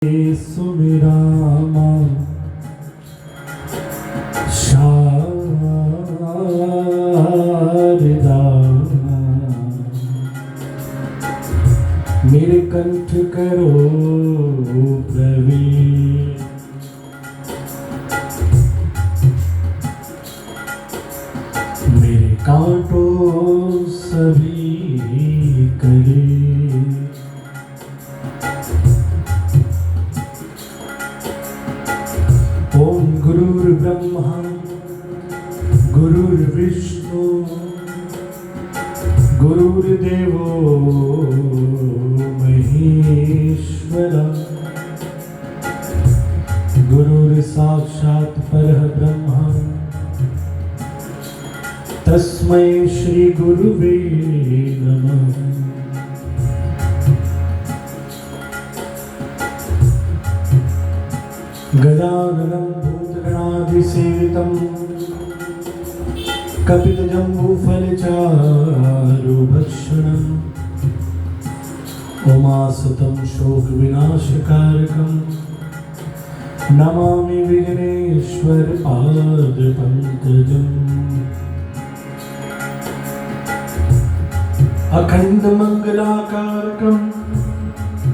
सुमिरामा शारदा मेरे कंठ करो प्रवीण। मेरे कांटों सभी करे ओम गुरुर्ब्रह्मा गुरुर्विष्णु गुरुर्देवो महेश्वरा गुरुर्साक्षात् परब्रह्मा तस्मै श्री गुरुवे नमः। गजाननं भूतगणाधिसेवितं कपितजम्बूफलचारुभक्षणम् उमासुतं शोकविनाशकारकं नमामि विघ्नेश्वरपादपङ्कजम्। अखण्डमङ्गलाकारकं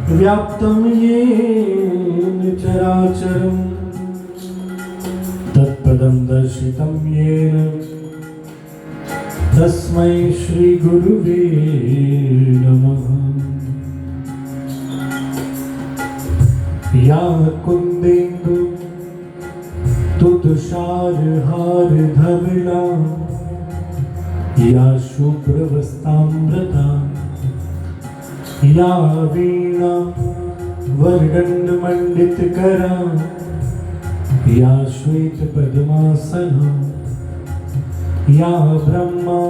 व्याप्तं येन चराचरं तत्पदं दर्शितं येन तस्मै श्री गुरुवे नमः। या कुन्देन्दु तुषारहार धवला या शुभ्रवस्ताम्रता या वीणा वरदण्डमण्डितकरा या श्वेत पद्मासना या ब्रह्मा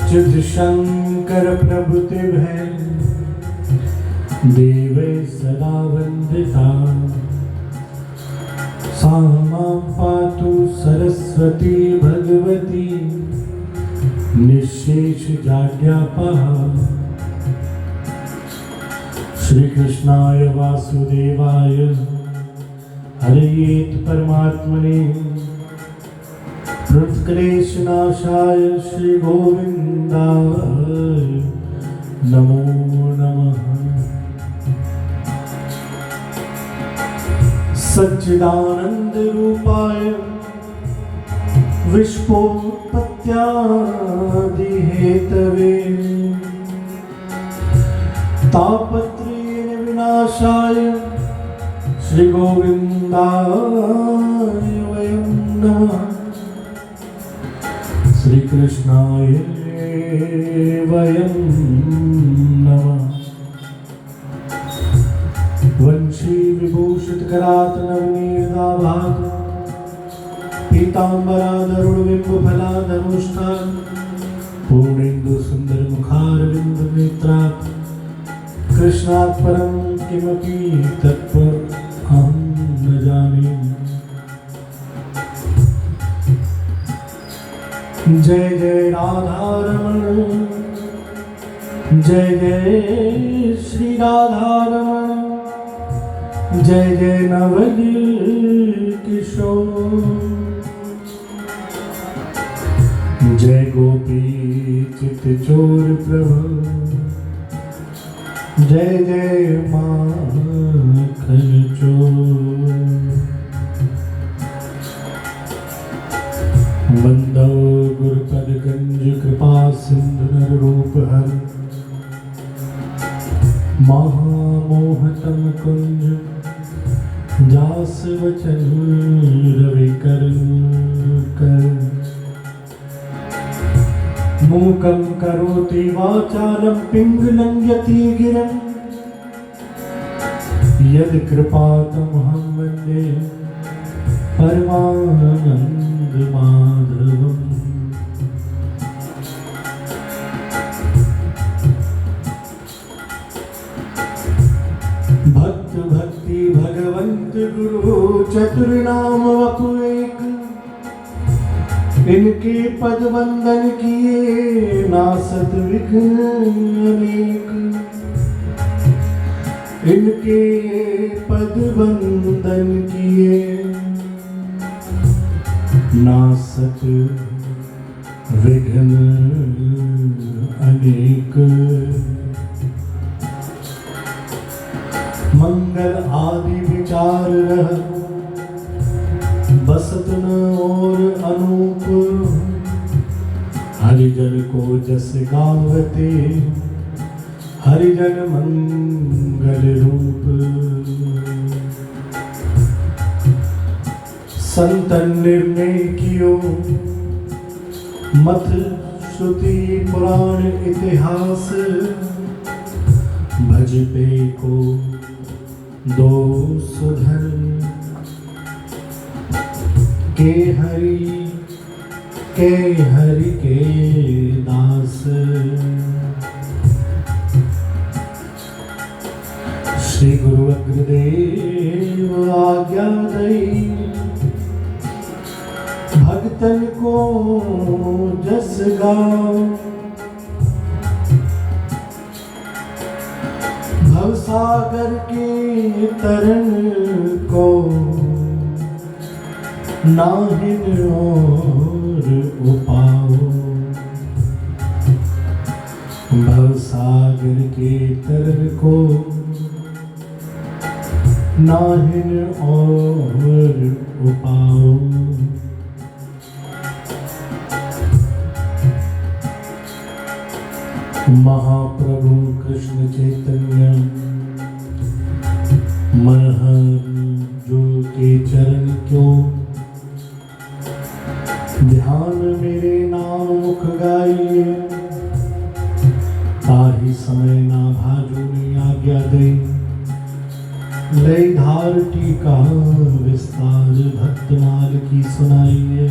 चिदशंकर प्रभुतिभै देवै सदा वन्दिता सा मां पातु सरस्वती भगवती निःशेषजाड्यापहा। श्री कृष्णाय वासुदेवाय हरयेत परमात्मने प्रणतक्लेशनाशाय श्री गोविन्दाय नमो नमः। सच्चिदानंद रूपाय विश्वोत्पत्त्यादि हेतवे तापत्रयेन विनाशाय श्री गोविन्दाय वयं नमः। श्री कृष्णाय वयं नमः। वंशी विभूषित करात नवनीताभात पीताम्बराधरुणबिंब फलाधनुष्ठान पूर्णेन्दु सुंदर मुखारविंद नेत्रात् कृष्णात् परं किमपि तत्त्वमहं न जाने। जय जय राधारमण जय जय श्री राधारमण जय जय नवल किशोर जय गोपी चित चोर प्रभु जय जय माखन चोर। वंदो गुरुपद गंज कृपा सिंधु नर रूप हर महामोहतम कुंज जास वचन रवि कर मूकं करोति वाचालं पिंगलं यतिगिरं यद कृपातमहं वन्दे परमानंद माधवम्। भक्त भक्ति भगवंत गुरु चतुर्नाम वपु एक इनके पद वंदन किए नासत विघ्न अनेक। इनके पद वंदन किए, नासत विघ्न अनेक। मंगल आदि विचार रह, बसत न और अनूप। हरिजन को जस गावते, हरिजन मंगल रूप। संतन निर्णय कियो, मत श्रुति पुराण इतिहास। भजपे को दो सुधर, के हरि के दास। श्री गुरु अग्रदेव आज्ञा दई, भक्तन को जस गाओ। भवसागर के तरन को, नाहिन और उपाओ। भवसागर के तरन को, नाहिन और उपाओ। महाप्रभु कृष्ण चैतन्य मन जो के चरण क्यों, ध्यान मेरे नाम मुख गाइए। ताहि समय ना भाजुनी आज्ञा दे, लय धार टीका विस्तार भक्तमाल की सुनाइए।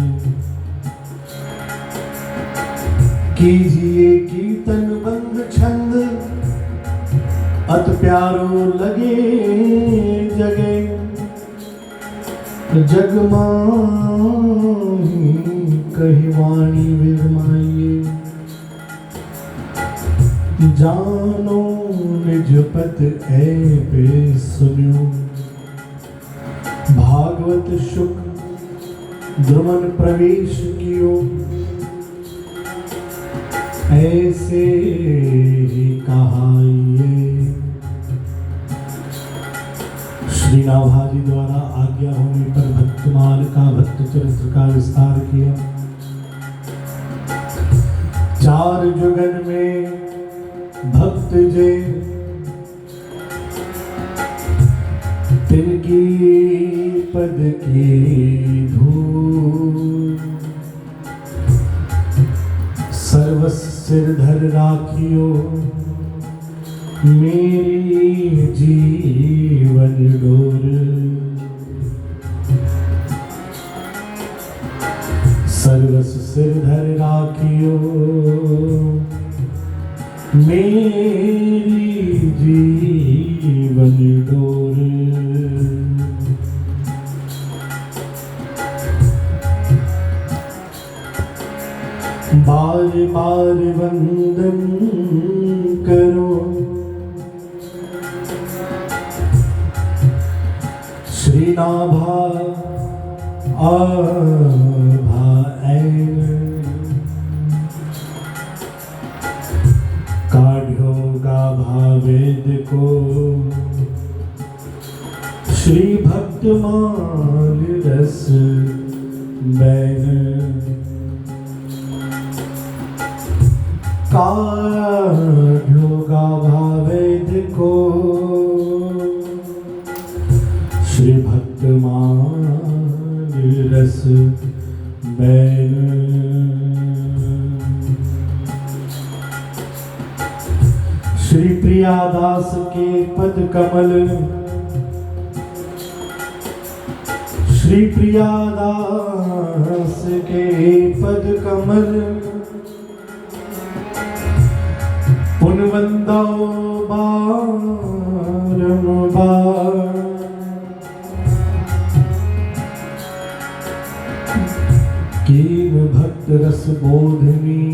कीजिए कीर्तन बंद छंद, अत प्यारो लगे जगे। जगमाही कही वाणी विरमाइए। जानो निज पत ऐ पे सुनियो। भागवत शुक द्रुमन प्रवेश कियो, ऐसे ही कहाइए। श्री नाभाजी द्वारा आज्ञा होने पर भक्तमाल का भक्त चरित्र का विस्तार किया। चार जुगन में भक्त जे, तिनकी पद की धूल। सर्वस सिर धर राखियो, मेरी जीवन डोर। सर्वस सिर धर राखियो, मेरी जीवन डोर। बार बार वंदन करो, श्री नाभा आभा ऐन। काढ़ो गाभा वेद को, श्री भक्तमाल रस बैन। काढ़ो गाभा वेद को, श्री भक्तमाल रस बैन। श्री प्रियादास के पद कमल, श्री प्रियादास के पद कमल। पुनवंदो बारंबार, कीन भक्त रस बोधनी।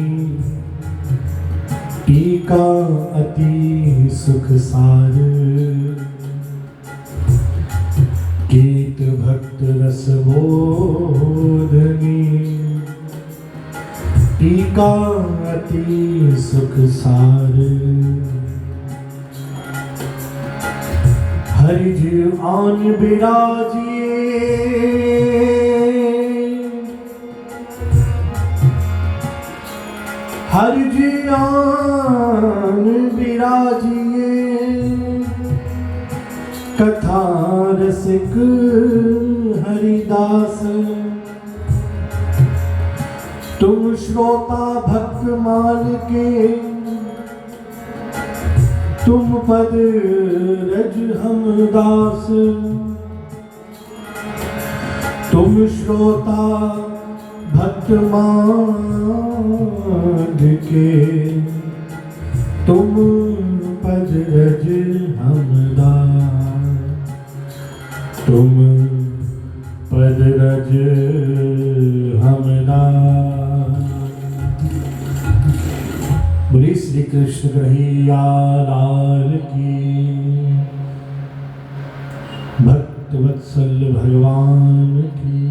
टीका अति सुख सार, भक्त रस बोधनी टीका अति सुख सार हरि जी आन बिराजिए हरि जी आन बिराजिए कथा रसिक हरिदास तुम श्रोता भक्त मान के तुम पद रज हम दास तुम श्रोता भक्त मान के तुम पद रज हम दास तुम पद रज हम दास। बोले श्री कृष्ण कन्हैया लाल की भक्त वत्सल भगवान की।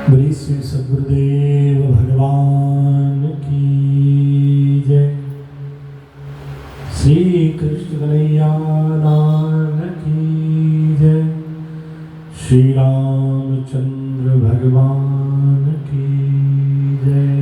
बोली श्री सद्गुरुदेव भगवान की जय। श्री कृष्ण कन्हैया लाल की जय। श्री रामचंद्र भगवान की जय।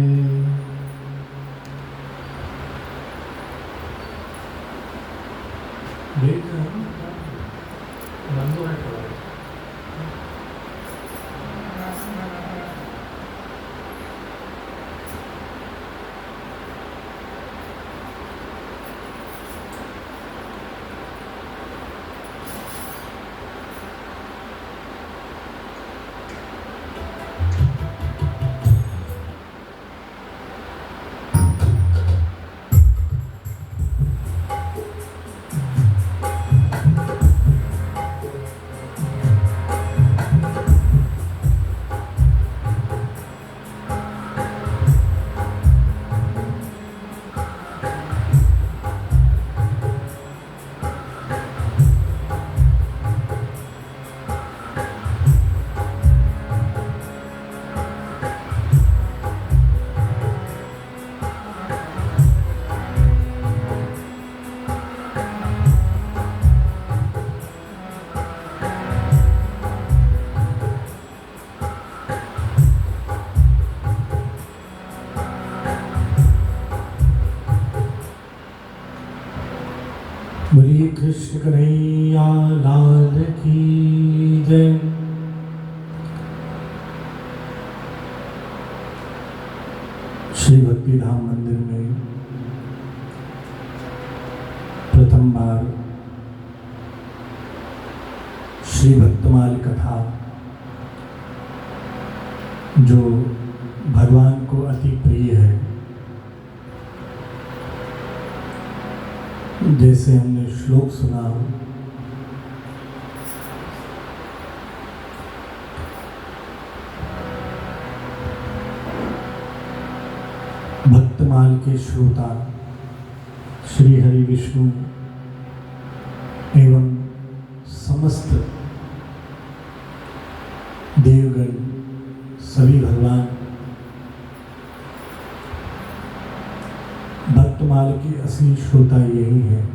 बोलिए कृष्ण कन्हैया लाल की जय। श्री भक्ति धाम मंदिर में प्रथम बार श्री भक्तमाल कथा जो भगवान को अति प्रिय है, जैसे हमने श्लोक सुना भक्तमाल के श्रोता श्री हरि विष्णु एवं समस्त देवगण सभी भगवान भक्तमाल की असली श्रोता यही है।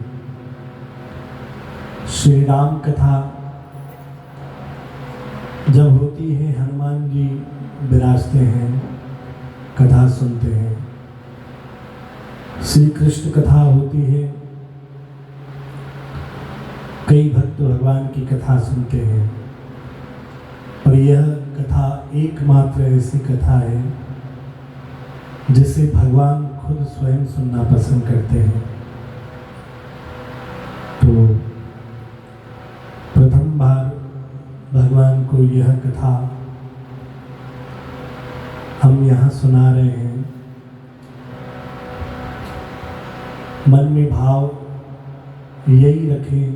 श्री राम कथा जब होती है, हनुमान जी विराजते हैं, कथा सुनते हैं। श्री कृष्ण कथा होती है, कई भक्त भगवान की कथा सुनते हैं। और यह कथा एकमात्र ऐसी कथा है जिसे भगवान खुद स्वयं सुनना पसंद करते हैं। तो प्रथम बार भगवान को यह कथा हम यहाँ सुना रहे हैं। मन में भाव यही रखें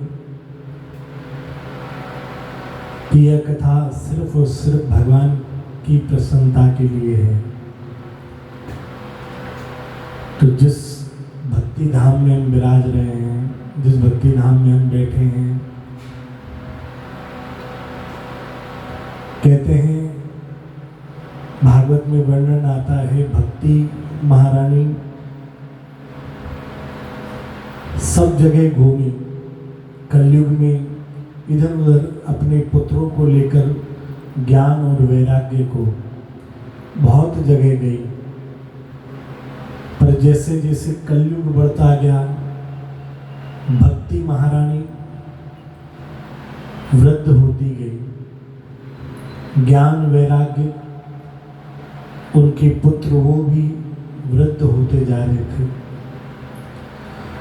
कि यह कथा सिर्फ और सिर्फ भगवान की प्रसन्नता के लिए है। तो जिस भक्ति धाम में हम विराज रहे हैं, जिस भक्ति धाम में हम बैठे हैं, कहते हैं भागवत में वर्णन आता है, भक्ति महारानी सब जगह घूमी, कलयुग में इधर उधर अपने पुत्रों को लेकर ज्ञान और वैराग्य को बहुत जगह गई। पर जैसे जैसे कलयुग बढ़ता गया, भक्ति महारानी वृद्ध होती गई। ज्ञान वैराग्य उनके पुत्र वो भी वृद्ध होते जा रहे थे।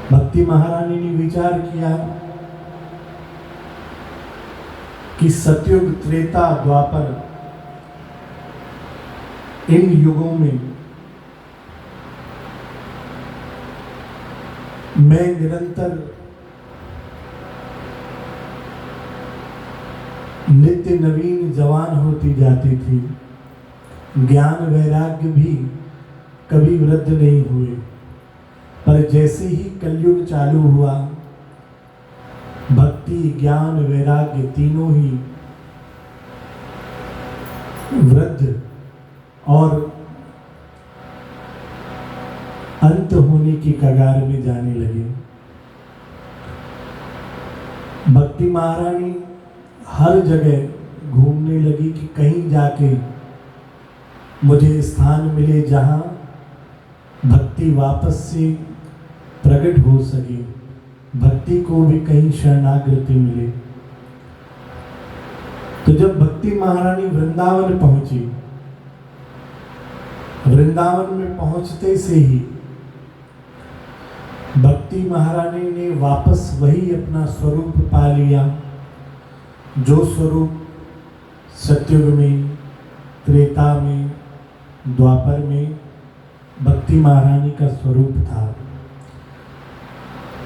भक्ति महारानी ने विचार किया कि सतयुग, त्रेता, द्वापर, इन युगों में मैं निरंतर नित्य नवीन जवान होती जाती थी, ज्ञान वैराग्य भी कभी वृद्ध नहीं हुए। पर जैसे ही कलयुग चालू हुआ, भक्ति, ज्ञान, वैराग्य तीनों ही वृद्ध और अंत होने की कगार में जाने लगे। भक्ति महारानी हर जगह घूमने लगी कि कहीं जाके मुझे स्थान मिले जहां भक्ति वापस से प्रकट हो सके, भक्ति को भी कहीं शरणागति मिले। तो जब भक्ति महारानी वृंदावन पहुंची, वृंदावन में पहुंचते से ही भक्ति महारानी ने वापस वही अपना स्वरूप पा लिया, जो स्वरूप सतयुग में, त्रेता में, द्वापर में भक्ति महारानी का स्वरूप था।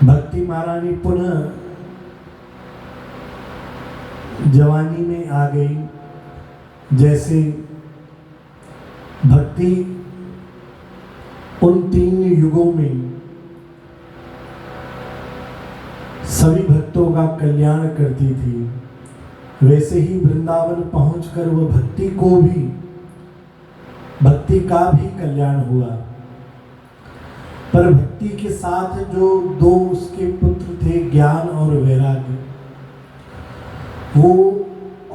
भक्ति महारानी पुनः जवानी में आ गई। जैसे भक्ति उन 3 युगों में सभी भक्तों का कल्याण करती थी, वैसे ही वृंदावन पहुंचकर वह भक्ति को भी, भक्ति का भी कल्याण हुआ। पर भक्ति के साथ जो 2 उसके पुत्र थे, ज्ञान और वैराग्य, वो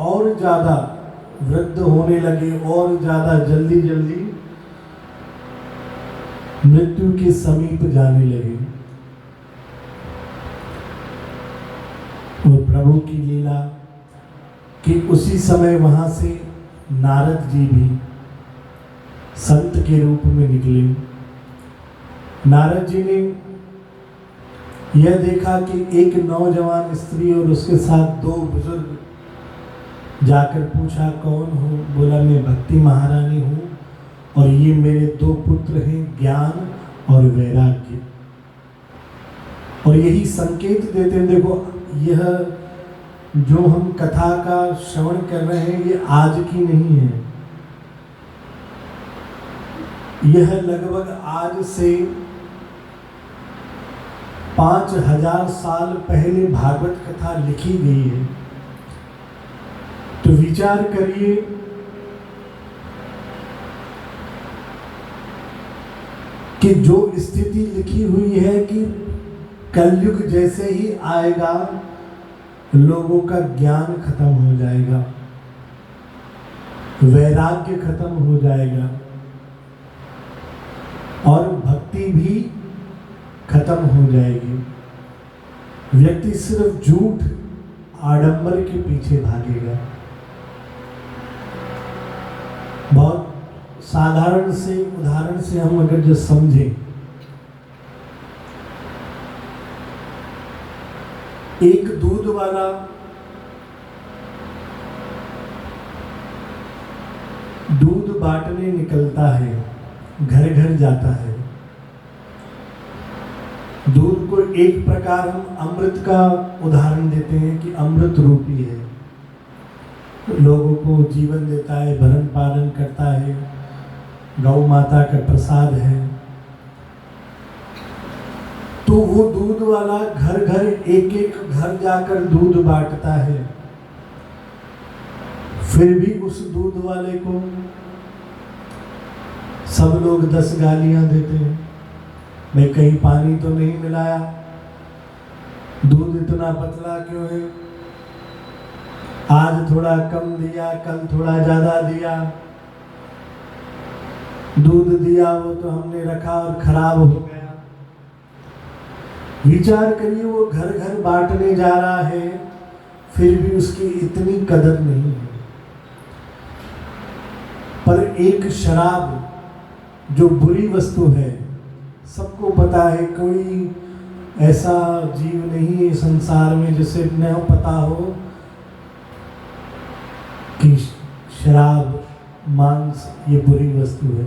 और ज्यादा वृद्ध होने लगे और ज्यादा जल्दी जल्दी मृत्यु के समीप जाने लगे। और प्रभु की लीला कि उसी समय वहां से नारद जी भी संत के रूप में निकले। नारद जी ने यह देखा कि एक नौजवान स्त्री और उसके साथ 2 बुजुर्ग, जाकर पूछा कौन हो? बोला मैं भक्ति महारानी हूँ और ये मेरे 2 पुत्र हैं, ज्ञान और वैराग्य। और यही संकेत देते हैं, देखो यह जो हम कथा का श्रवण कर रहे हैं ये आज की नहीं है, यह लगभग आज से 5000 साल पहले भागवत कथा लिखी गई है। तो विचार करिए कि जो स्थिति लिखी हुई है कि कलयुग जैसे ही आएगा लोगों का ज्ञान खत्म हो जाएगा, वैराग्य खत्म हो जाएगा और भक्ति भी खत्म हो जाएगी। व्यक्ति सिर्फ झूठ, आडंबर के पीछे भागेगा। बहुत साधारण से उदाहरण से हम अगर जो समझें, एक दूध वाला दूध बांटने निकलता है, घर घर जाता है। दूध को एक प्रकार हम अमृत का उदाहरण देते हैं कि अमृत रूपी है, लोगों को जीवन देता है, भरण पालन करता है, गौ माता का प्रसाद है। तो वो दूध वाला घर घर एक एक घर जाकर दूध बांटता है, फिर भी उस दूध वाले को सब लोग 10 गालियां देते हैं। मैं कहीं पानी तो नहीं मिलाया, दूध इतना पतला क्यों है, आज थोड़ा कम दिया, कल थोड़ा ज्यादा दिया, दूध दिया वो तो हमने रखा और खराब हो गया। विचार करिए, वो घर घर बांटने जा रहा है, फिर भी उसकी इतनी कदर नहीं है। पर एक शराब जो बुरी वस्तु है, सबको पता है, कोई ऐसा जीव नहीं है संसार में जिसे न पता हो कि शराब, मांस ये बुरी वस्तु है।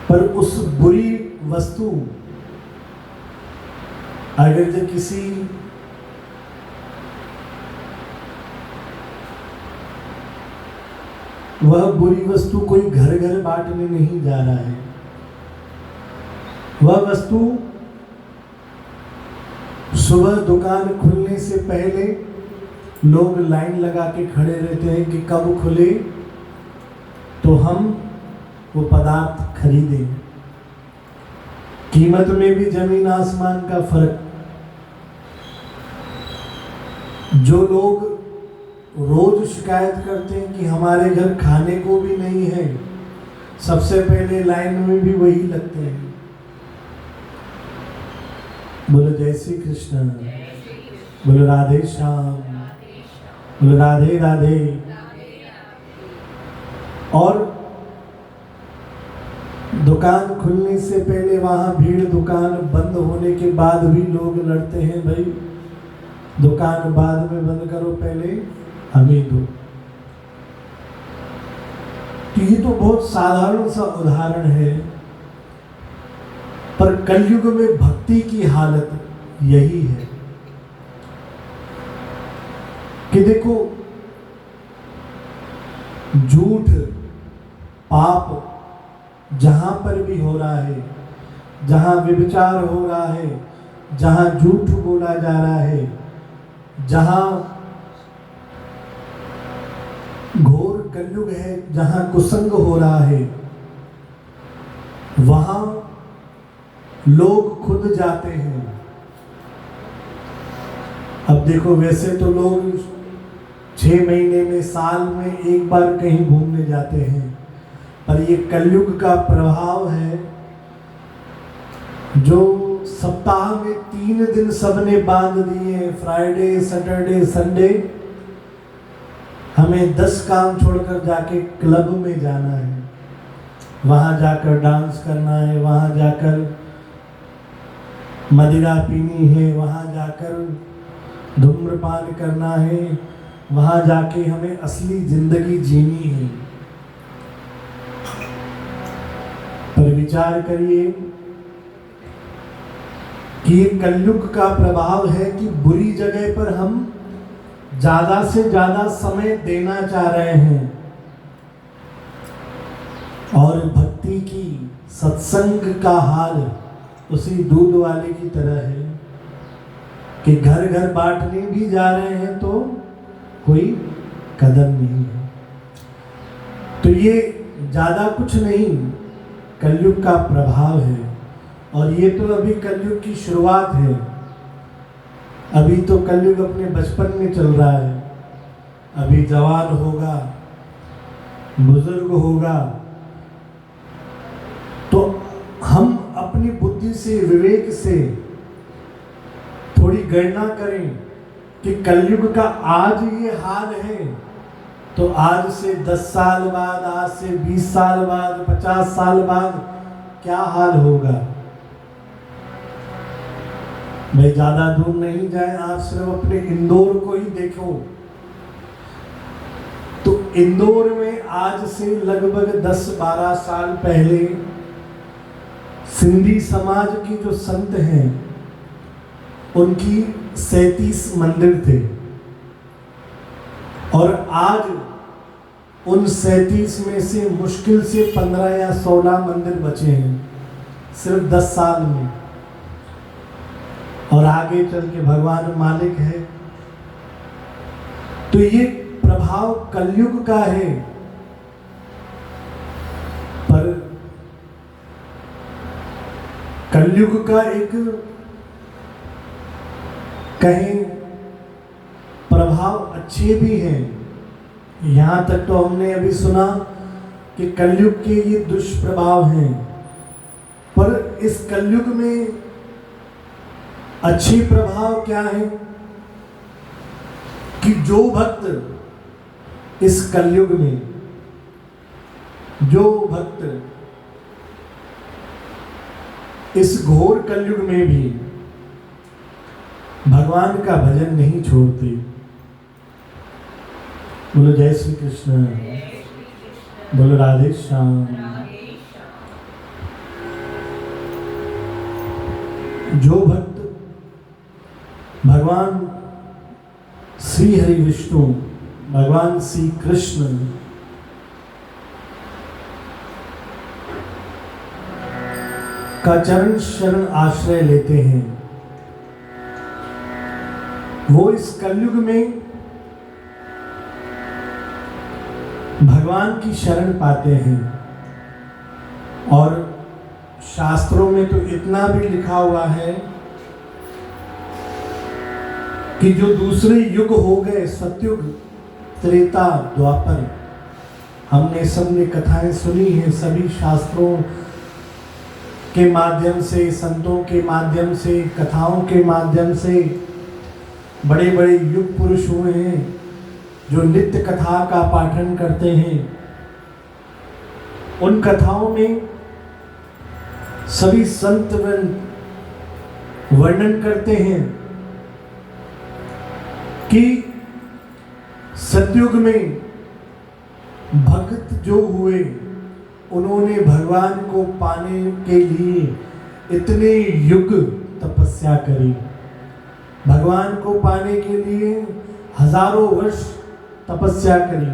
पर उस बुरी वस्तु अगर जो किसी वह बुरी वस्तु कोई घर घर बांटने नहीं जा रहा है, वह वस्तु सुबह दुकान खुलने से पहले लोग लाइन लगा के खड़े रहते हैं कि कब खुले तो हम वो पदार्थ खरीदें। कीमत में भी जमीन आसमान का फर्क। जो लोग रोज शिकायत करते हैं कि हमारे घर खाने को भी नहीं है, सबसे पहले लाइन में भी वही लगते हैं। बोलो जय श्री कृष्ण, बोलो राधे श्याम, बोलो राधे राधे। और दुकान खुलने से पहले वहां भीड़, दुकान बंद होने के बाद भी लोग लड़ते हैं, भाई दुकान बाद में बंद करो, पहले हमें दो। तो ये तो बहुत साधारण सा उदाहरण है, पर कलयुग में भक्ति की हालत यही है कि देखो, झूठ पाप जहां पर भी हो रहा है, जहां व्यभिचार हो रहा है, जहां झूठ बोला जा रहा है, जहां घोर कलयुग है, जहां कुसंग हो रहा है, वहां लोग खुद जाते हैं। अब देखो, वैसे तो लोग 6 महीने में, साल में एक बार कहीं घूमने जाते हैं, पर ये कलयुग का प्रभाव है जो सप्ताह में 3 दिन सबने बांध दिए हैं, फ्राइडे, सैटरडे, संडे। हमें 10 काम छोड़कर जाके क्लब में जाना है, वहां जाकर डांस करना है, वहां जाकर मदिरा पीनी है, वहां जाकर धूम्रपान करना है, वहां जाके हमें असली जिंदगी जीनी है। पर विचार करिए कि ये कलयुग का प्रभाव है कि बुरी जगह पर हम ज्यादा से ज्यादा समय देना चाह रहे हैं, और भक्ति की, सत्संग का हाल उसी दूध वाले की तरह है कि घर घर बांटने भी जा रहे हैं तो कोई कदर नहीं है। तो ये ज्यादा कुछ नहीं, कलयुग का प्रभाव है। और ये तो अभी कलयुग की शुरुआत है, अभी तो कलयुग अपने बचपन में चल रहा है, अभी जवान होगा, बुजुर्ग होगा। तो हम अपनी बुद्धि से, विवेक से थोड़ी गणना करें कि कलयुग का आज ये हाल है, तो आज से 10 साल बाद, आज से 20 साल बाद, 50 साल बाद क्या हाल होगा। भाई ज्यादा दूर नहीं जाए, आप सिर्फ अपने इंदौर को ही देखो, तो इंदौर में आज से लगभग 10-12 साल पहले सिंधी समाज के जो संत हैं उनकी 37 मंदिर थे और आज उन 37 में से मुश्किल से 15 या 16 मंदिर बचे हैं सिर्फ 10 साल में, और आगे चल के भगवान मालिक है। तो ये प्रभाव कलयुग का है, पर कलयुग का एक कहीं प्रभाव अच्छे भी हैं। यहाँ तक तो हमने अभी सुना कि कलयुग के ये दुष्प्रभाव हैं, पर इस कलयुग में अच्छे प्रभाव क्या है कि जो भक्त इस कलयुग में, जो भक्त इस घोर कलयुग में भी भगवान का भजन नहीं छोड़ते। बोलो जय श्री कृष्ण, बोलो राधे श्याम। जो भक्त भगवान श्री हरि विष्णु, भगवान श्री कृष्ण का चरण शरण आश्रय लेते हैं, वो इस कलयुग में भगवान की शरण पाते हैं। और शास्त्रों में तो इतना भी लिखा हुआ है कि जो दूसरे युग हो गए, सतयुग, त्रेता, द्वापर, हमने सबने कथाएं सुनी हैं, सभी शास्त्रों के माध्यम से, संतों के माध्यम से, कथाओं के माध्यम से बड़े बड़े युग पुरुष हुए हैं जो नित्य कथा का पाठन करते हैं। उन कथाओं में सभी संत वर्णन करते हैं कि सतयुग में भक्त जो हुए उन्होंने भगवान को पाने के लिए इतने युग तपस्या करी, भगवान को पाने के लिए हजारों वर्ष तपस्या करी।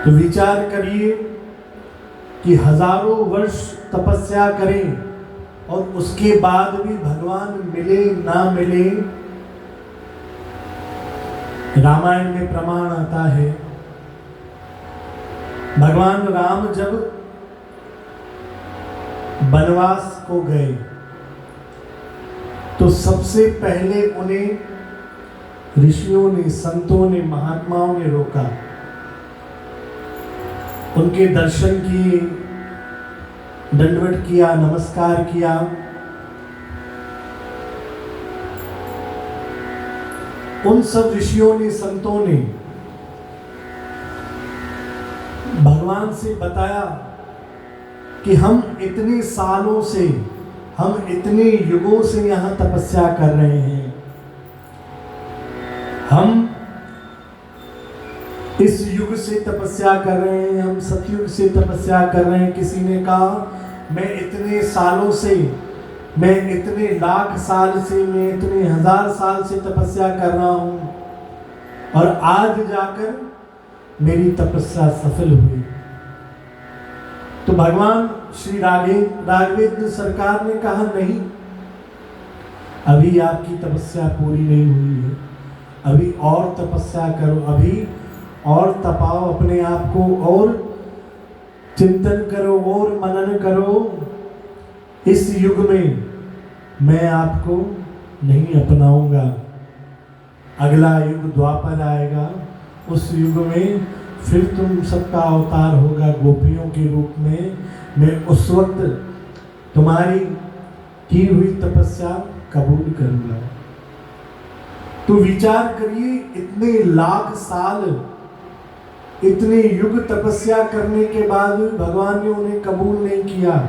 तो विचार करिए कि हजारों वर्ष तपस्या करें और उसके बाद भी भगवान मिले ना मिले। रामायण में प्रमाण आता है, भगवान राम जब वनवास को गए तो सबसे पहले उन्हें ऋषियों ने, संतों ने, महात्माओं ने रोका, उनके दर्शन किए, दंडवत किया, नमस्कार किया। उन सब ऋषियों ने, संतों ने भगवान से बताया कि हम इतने सालों से, हम इतने युगों से यहाँ तपस्या कर रहे हैं, हम इस युग से तपस्या कर रहे हैं, हम सतयुग से तपस्या कर रहे हैं। किसी ने कहा मैं इतने सालों से, मैं इतने लाख साल से, मैं इतने हजार साल से तपस्या कर रहा हूँ और आज जाकर मेरी तपस्या सफल हुई। तो भगवान श्री राघवेंद्र सरकार ने कहा नहीं, अभी आपकी तपस्या पूरी नहीं हुई है, अभी और तपस्या करो, अभी और तपाओ अपने आप को, और चिंतन करो और मनन करो। इस युग में मैं आपको नहीं अपनाऊंगा, अगला युग द्वापर आएगा, उस युग में फिर तुम सबका अवतार होगा गोपियों के रूप में। मैं उस वक्त तुम्हारी की हुई तपस्या कबूल करूंगा। तो विचार करिए, इतने लाख साल, इतने युग तपस्या करने के बाद भगवान ने उन्हें कबूल नहीं किया।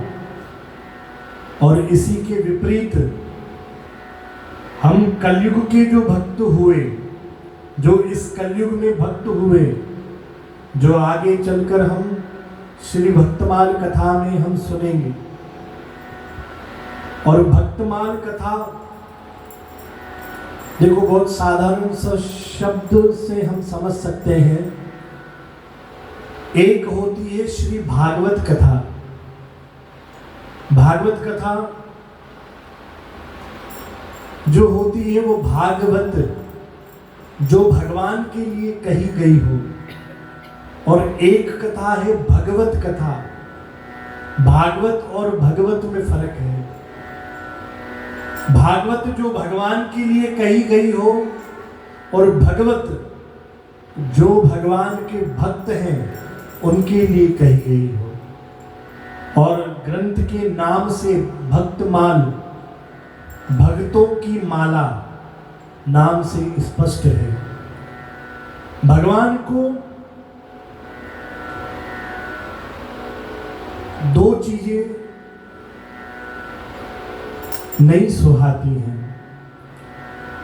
और इसी के विपरीत हम कलयुग के जो भक्त हुए, जो इस कलयुग में भक्त हुए, जो आगे चलकर हम श्री भक्तमाल कथा में हम सुनेंगे। और भक्तमाल कथा देखो बहुत साधारण सा शब्द से हम समझ सकते हैं। एक होती है श्री भागवत कथा। भागवत कथा जो होती है वो भागवत जो भगवान के लिए कही गई हो, और एक कथा है भगवत कथा। भागवत और भगवत में फर्क है। भागवत जो भगवान के लिए कही गई हो, और भगवत जो भगवान के भक्त हैं उनके लिए कही गई हो। और ग्रंथ के नाम से भक्तमाल, भक्तों की माला नाम से स्पष्ट है। भगवान को दो चीजें नहीं सुहाती हैं।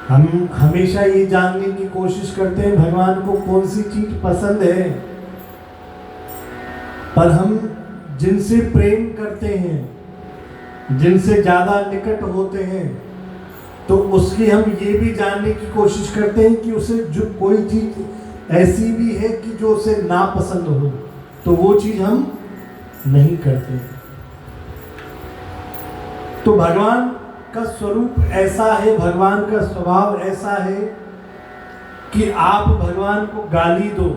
हम हमेशा ये जानने की कोशिश करते हैं भगवान को कौन सी चीज पसंद है, पर हम जिनसे प्रेम करते हैं, जिनसे ज्यादा निकट होते हैं, तो उसकी हम ये भी जानने की कोशिश करते हैं कि उसे जो कोई चीज ऐसी भी है कि जो उसे नापसंद हो, तो वो चीज हम नहीं करते। तो भगवान का स्वरूप ऐसा है, भगवान का स्वभाव ऐसा है कि आप भगवान को गाली दो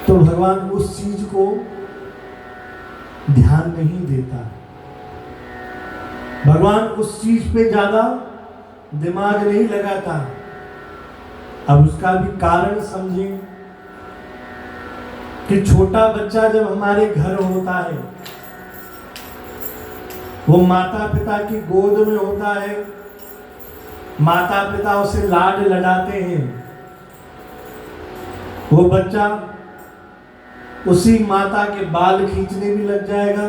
तो भगवान उस चीज को ध्यान नहीं देता। भगवान उस चीज पे ज्यादा दिमाग नहीं लगाता। अब उसका भी कारण समझें कि छोटा बच्चा जब हमारे घर होता है, वो माता पिता की गोद में होता है, माता पिता उसे लाड लडाते हैं, वो बच्चा उसी माता के बाल खींचने भी लग जाएगा,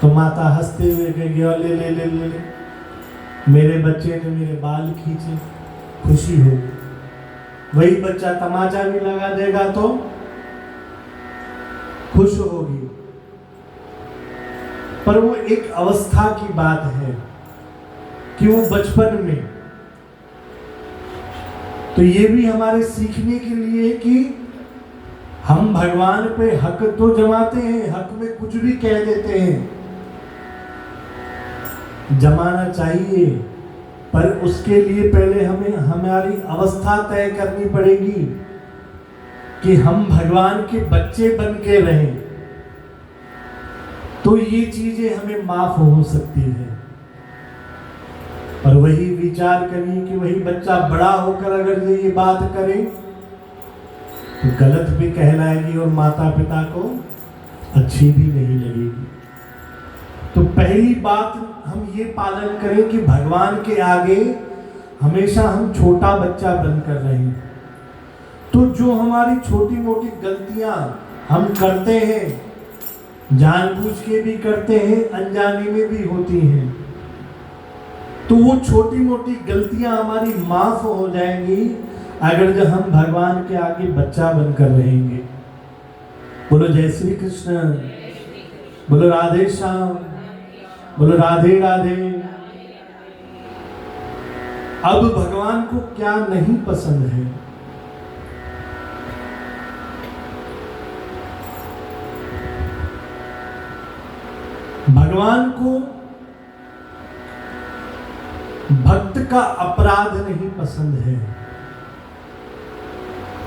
तो माता हंसते हुए कहेगी ले ले ले ले ले, मेरे बच्चे ने मेरे बाल खींचे, खुशी होगी। वही बच्चा तमाचा भी लगा देगा तो खुश होगी। पर वो एक अवस्था की बात है कि वो बचपन में, तो ये भी हमारे सीखने के लिए कि हम भगवान पे हक तो जमाते हैं, हक में कुछ भी कह देते हैं, जमाना चाहिए, पर उसके लिए पहले हमें हमारी अवस्था तय करनी पड़ेगी कि हम भगवान के बच्चे बन के रहें, तो ये चीजें हमें माफ हो सकती है। और वही विचार करिए कि वही बच्चा बड़ा होकर अगर ये बात करे तो गलत भी कहलाएगी और माता पिता को अच्छी भी नहीं लगेगी। तो पहली बात हम ये पालन करें कि भगवान के आगे हमेशा हम छोटा बच्चा बनकर रहें। तो जो हमारी छोटी मोटी गलतियां हम करते हैं, जानबूझ के भी करते हैं, अनजाने में भी होती हैं, तो वो छोटी मोटी गलतियां हमारी माफ हो जाएंगी अगर जब हम भगवान के आगे बच्चा बनकर रहेंगे। बोलो जय श्री कृष्ण, बोलो राधे श्याम, बोलो राधे राधे। अब भगवान को क्या नहीं पसंद है? भगवान को भक्त का अपराध नहीं पसंद है।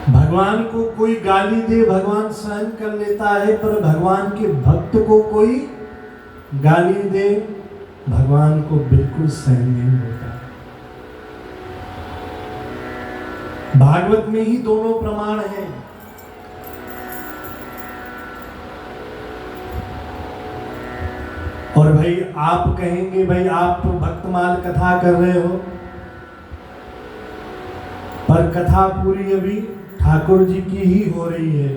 भगवान को कोई गाली दे भगवान सहन कर लेता है, पर भगवान के भक्त को कोई गाली दे भगवान को बिल्कुल सहन नहीं होता। भागवत में ही दोनों प्रमाण हैं। और भाई आप कहेंगे भाई आप तो भक्तमाल कथा कर रहे हो, पर कथा पूरी अभी ठाकुर जी की ही हो रही है,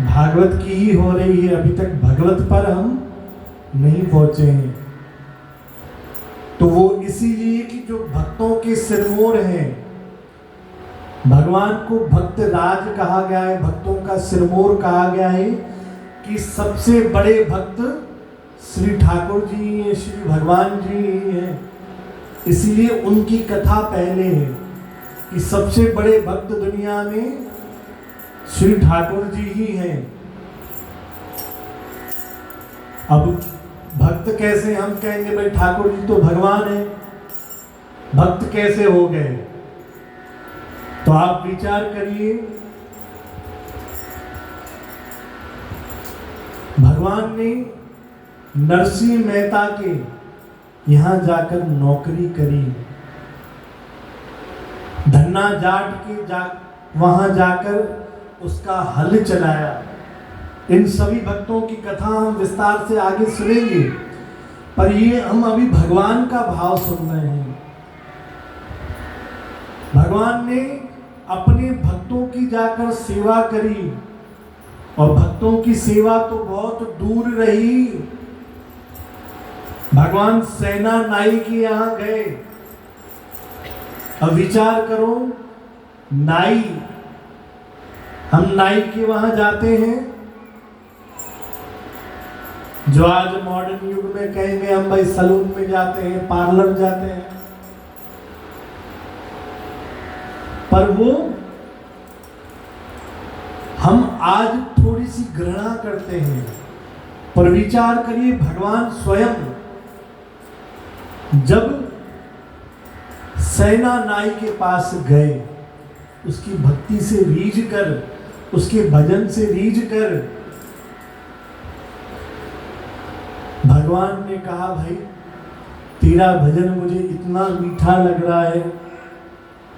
भागवत की ही हो रही है। अभी तक भगवत पर हम नहीं पहुंचे हैं। तो वो इसीलिए कि जो भक्तों के सिरमौर हैं, भगवान को भक्त राज कहा गया है, भक्तों का सिरमौर कहा गया है कि सबसे बड़े भक्त श्री ठाकुर जी हैं, श्री भगवान जी हैं। इसलिए उनकी कथा पहले है कि सबसे बड़े भक्त दुनिया में श्री ठाकुर जी ही हैं। अब भक्त कैसे, हम कहेंगे भाई ठाकुर जी तो भगवान है, भक्त कैसे हो गए? तो आप विचार करिए, भगवान ने नरसिंह मेहता के यहां जाकर नौकरी करी, धन्ना जाट के वहां जाकर उसका हल चलाया। इन सभी भक्तों की कथा हम विस्तार से आगे सुनेंगे, पर ये हम अभी भगवान का भाव सुन रहे हैं। भगवान ने अपने भक्तों की जाकर सेवा करी, और भक्तों की सेवा तो बहुत दूर रही, भगवान सेना नाई के यहां गए। अब विचार करो, नाई, हम नाई के वहां जाते हैं, जो आज मॉडर्न युग में कहेंगे हम भाई सैलून में जाते हैं, पार्लर जाते हैं, पर वो हम आज थोड़ी सी घृणा करते हैं। पर विचार करिए, भगवान स्वयं जब सेना नाई के पास गए, उसकी भक्ति से रीझ कर, उसके भजन से रीझ कर, भगवान ने कहा भाई तेरा भजन मुझे इतना मीठा लग रहा है,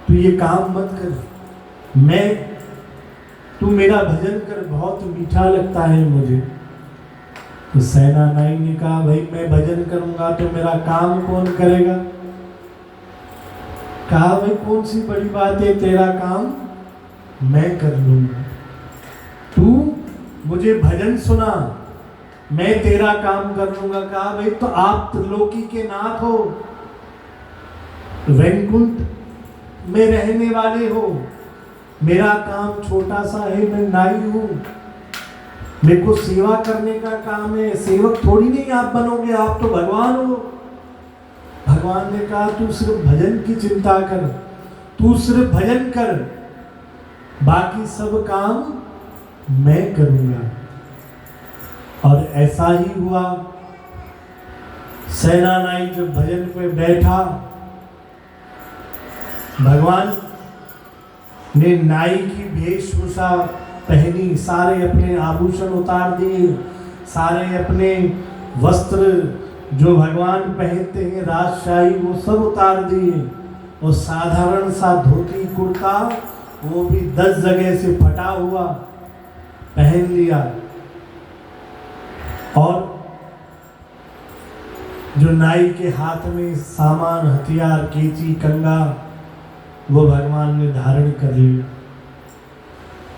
तू ये काम मत कर, तू मेरा भजन कर, बहुत मीठा लगता है मुझे। तो सेना नाई ने कहा भाई मैं भजन करूंगा तो मेरा काम कौन करेगा? कहा भाई कौन सी बड़ी बात है, तेरा काम मैं कर लूंगा, तू मुझे भजन सुना, मैं तेरा काम कर लूंगा। कहा भाई तो आप त्रिलोकी के नाथ हो, वैकुंठ में रहने वाले हो, मेरा काम छोटा सा है, मैं नाई हूं, मेरे को सेवा करने का काम है, सेवक थोड़ी नहीं आप बनोगे, आप तो भगवान हो। भगवान ने कहा तू सिर्फ भजन की चिंता कर, तू सिर्फ भजन कर, बाकी सब काम मैं करूंगा। और ऐसा ही हुआ, सेना नाई जब भजन पे बैठा, भगवान ने नाई की वेशभूषा पहनी, सारे अपने आभूषण उतार दिए, सारे अपने वस्त्र जो भगवान पहनते हैं राजशाही, वो सब उतार दिए, और साधारण सा धोती कुर्ता, वो भी 10 जगह से फटा हुआ पहन लिया, और जो नाई के हाथ में सामान, हथियार, केची, कंगा, वो भगवान ने धारण कर लिया।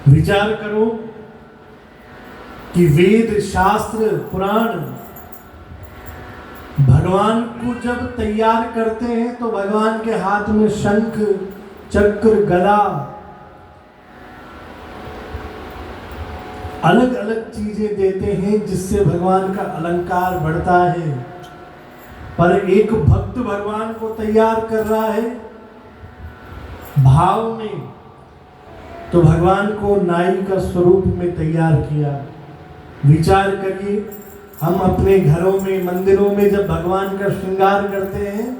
विचार करो कि वेद, शास्त्र, पुराण भगवान को जब तैयार करते हैं तो भगवान के हाथ में शंख, चक्र, गदा, अलग अलग चीजें देते हैं जिससे भगवान का अलंकार बढ़ता है। पर एक भक्त भगवान को तैयार कर रहा है भाव में, तो भगवान को नाई का स्वरूप में तैयार किया। विचार करिए, हम अपने घरों में, मंदिरों में जब भगवान का श्रृंगार करते हैं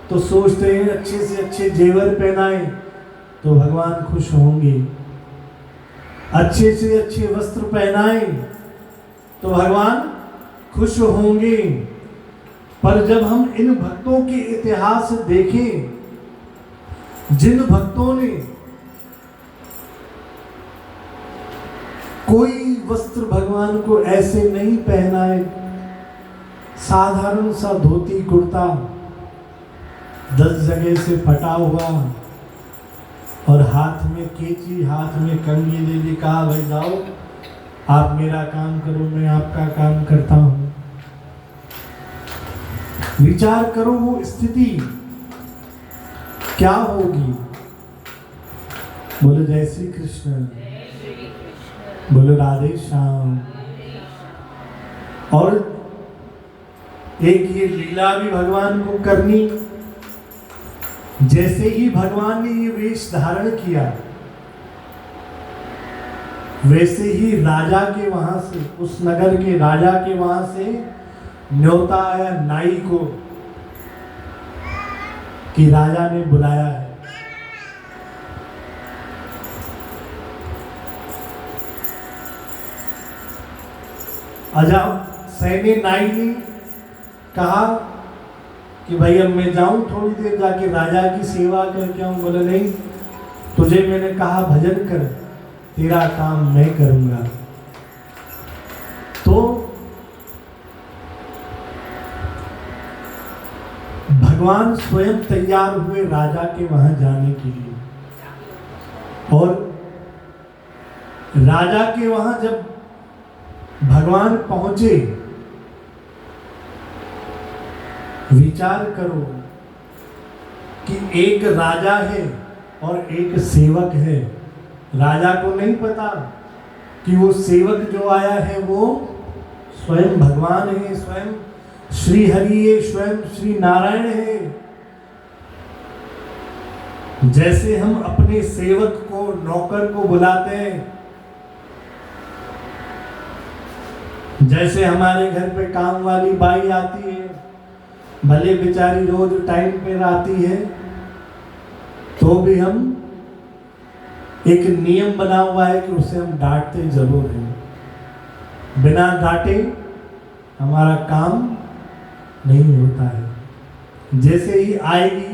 तो सोचते हैं अच्छे से अच्छे जेवर पहनाएं तो भगवान खुश होंगे, अच्छे से अच्छे वस्त्र पहनाएं तो भगवान खुश होंगे। पर जब हम इन भक्तों के इतिहास देखें, जिन भक्तों ने कोई वस्त्र भगवान को ऐसे नहीं पहनाए, साधारण सा धोती कुर्ता 10 जगह से फटा हुआ, और हाथ में केची, हाथ में कंगी ले ली, कहा भाई जाओ आप मेरा काम करो, मैं आपका काम करता हूं। विचार करो वो स्थिति क्या होगी। बोलो जय श्री कृष्ण, बोलो राधे श्याम। और एक ये लीला भी भगवान को करनी, जैसे ही भगवान ने ये वेश धारण किया वैसे ही राजा के वहां से, उस नगर के राजा के वहां से न्योता आया नाई को कि राजा ने बुलाया है। अजाब सैन्य नाई ने कहा कि भाई अब मैं जाऊं थोड़ी देर जाके राजा की सेवा करके आऊं। बोले नहीं, तुझे मैंने कहा भजन कर, तेरा काम मैं करूंगा। तो भगवान स्वयं तैयार हुए राजा के वहां जाने के लिए, और राजा के वहां जब भगवान पहुंचे, विचार करो कि एक राजा है और एक सेवक है। राजा को नहीं पता कि वो सेवक जो आया है वो स्वयं भगवान है, स्वयं श्री हरि है, स्वयं श्री नारायण है। जैसे हम अपने सेवक को, नौकर को बुलाते हैं, जैसे हमारे घर पे काम वाली बाई आती है, भले बेचारी रोज टाइम पे आती है, तो भी हम एक नियम बना हुआ है कि उसे हम डांटते जरूर हैं। बिना डांटे हमारा काम नहीं होता है। जैसे ही आएगी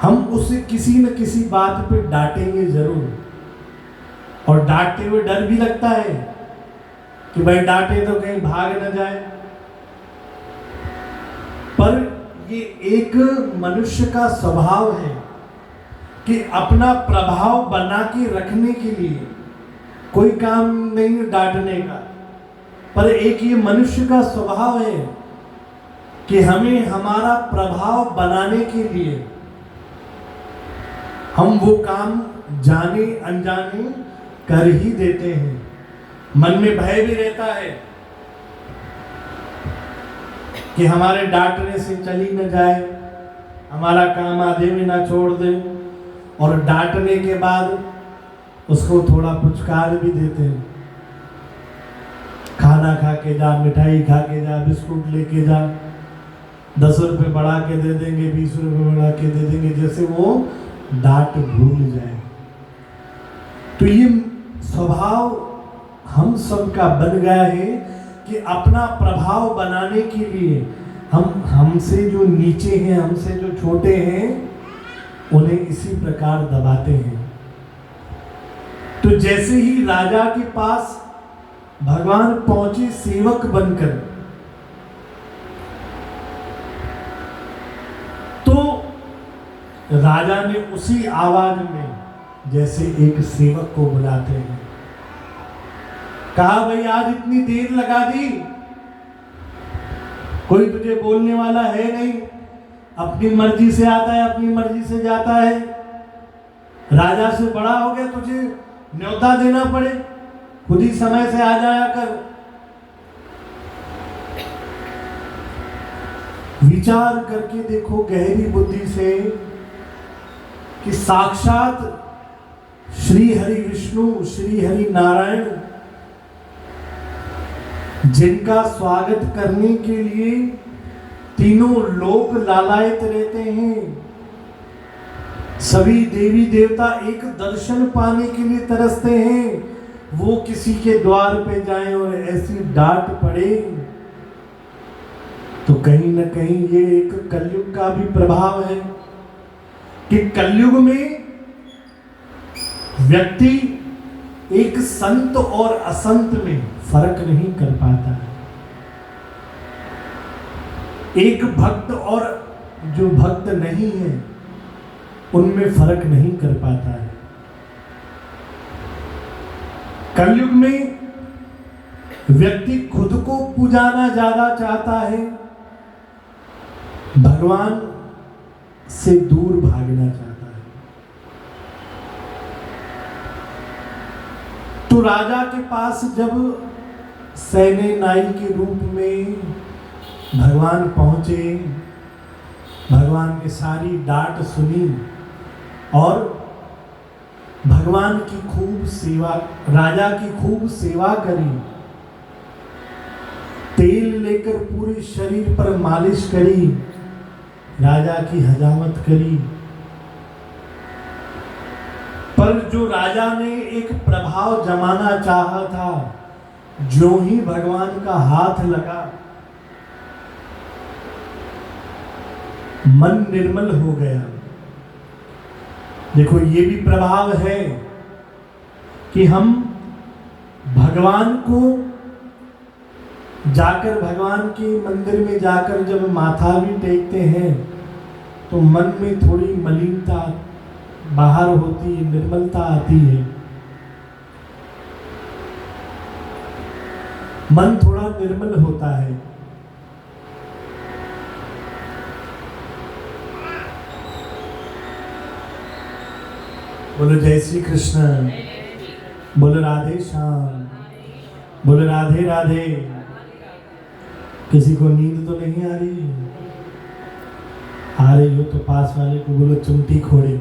हम उसे किसी न किसी बात पे डांटेंगे जरूर, और डांटते हुए डर भी लगता है कि भाई डांटे तो कहीं भाग न जाए। पर ये एक मनुष्य का स्वभाव है कि अपना प्रभाव बना के रखने के लिए कोई काम नहीं डांटने का, पर एक ये मनुष्य का स्वभाव है कि हमें हमारा प्रभाव बनाने के लिए हम वो काम जाने अनजाने कर ही देते हैं। मन में भय भी रहता है कि हमारे डांटने से चली न जाए, हमारा काम आधे में ना छोड़ दे, और डांटने के बाद उसको थोड़ा पुचकार भी देते हैं। खाना खा के जा, मिठाई खा के जा, बिस्कुट लेके जा, 10 रुपये बढ़ा के दे देंगे, 20 रुपये बढ़ा के दे देंगे, जैसे वो डांट भूल जाए। तो ये स्वभाव हम सबका बन गया है कि अपना प्रभाव बनाने के लिए हम हमसे जो नीचे हैं, हमसे जो छोटे हैं, उन्हें इसी प्रकार दबाते हैं। तो जैसे ही राजा के पास भगवान पहुंचे सेवक बनकर, तो राजा ने उसी आवाज में जैसे एक सेवक को बुलाते हैं कहा, भाई आज इतनी देर लगा दी, कोई तुझे बोलने वाला है नहीं, अपनी मर्जी से आता है, अपनी मर्जी से जाता है। राजा से बड़ा हो गया, तुझे न्योता देना पड़े, खुद ही समय से आ जाया कर। विचार करके देखो गहरी बुद्धि से कि साक्षात श्री हरि विष्णु, श्री हरि नारायण, जिनका स्वागत करने के लिए तीनों लोक लालायित रहते हैं, सभी देवी देवता एक दर्शन पाने के लिए तरसते हैं, वो किसी के द्वार पे जाएं और ऐसी डांट पड़े, तो कहीं न कहीं ये एक कलयुग का भी प्रभाव है कि कलयुग में व्यक्ति एक संत और असंत में फर्क नहीं कर पाता है, एक भक्त और जो भक्त नहीं है उनमें फर्क नहीं कर पाता है। कलयुग में व्यक्ति खुद को पुजाना ज्यादा चाहता है, भगवान से दूर भागना चाहता है। तो राजा के पास जब सैन्य नाई के रूप में भगवान पहुंचे, भगवान की सारी डांट सुनी और भगवान की खूब सेवा, राजा की खूब सेवा करी, तेल लेकर पूरे शरीर पर मालिश करी, राजा की हजामत करी। पर जो राजा ने एक प्रभाव जमाना चाहा था, जो ही भगवान का हाथ लगा मन निर्मल हो गया। देखो ये भी प्रभाव है कि हम भगवान को जाकर, भगवान के मंदिर में जाकर जब माथा भी टेकते हैं तो मन में थोड़ी मलिनता बाहर होती है, निर्मलता आती है, मन थोड़ा निर्मल होता है। बोलो जय श्री कृष्ण, बोलो राधे श्याम, बोलो राधे राधे। किसी को नींद तो नहीं आ रही? आ रही हो तो पास वाले को बोलो चिमटी खोड़े।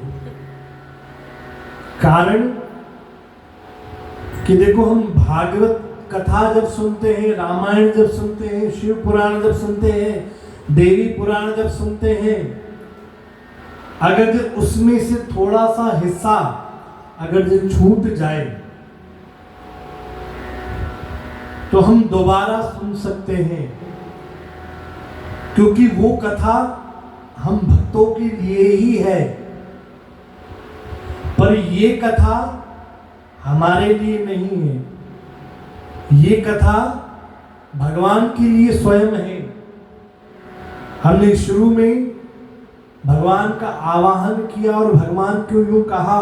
कारण कि देखो हम भागवत कथा जब सुनते हैं, रामायण जब सुनते हैं, शिव पुराण जब सुनते हैं, देवी पुराण जब सुनते हैं, अगर जब उसमें से थोड़ा सा हिस्सा अगर जो छूट जाए तो हम दोबारा सुन सकते हैं, क्योंकि वो कथा हम भक्तों के लिए ही है। पर ये कथा हमारे लिए नहीं है, ये कथा भगवान के लिए स्वयं है। हमने शुरू में भगवान का आवाहन किया और भगवान को यूं कहा,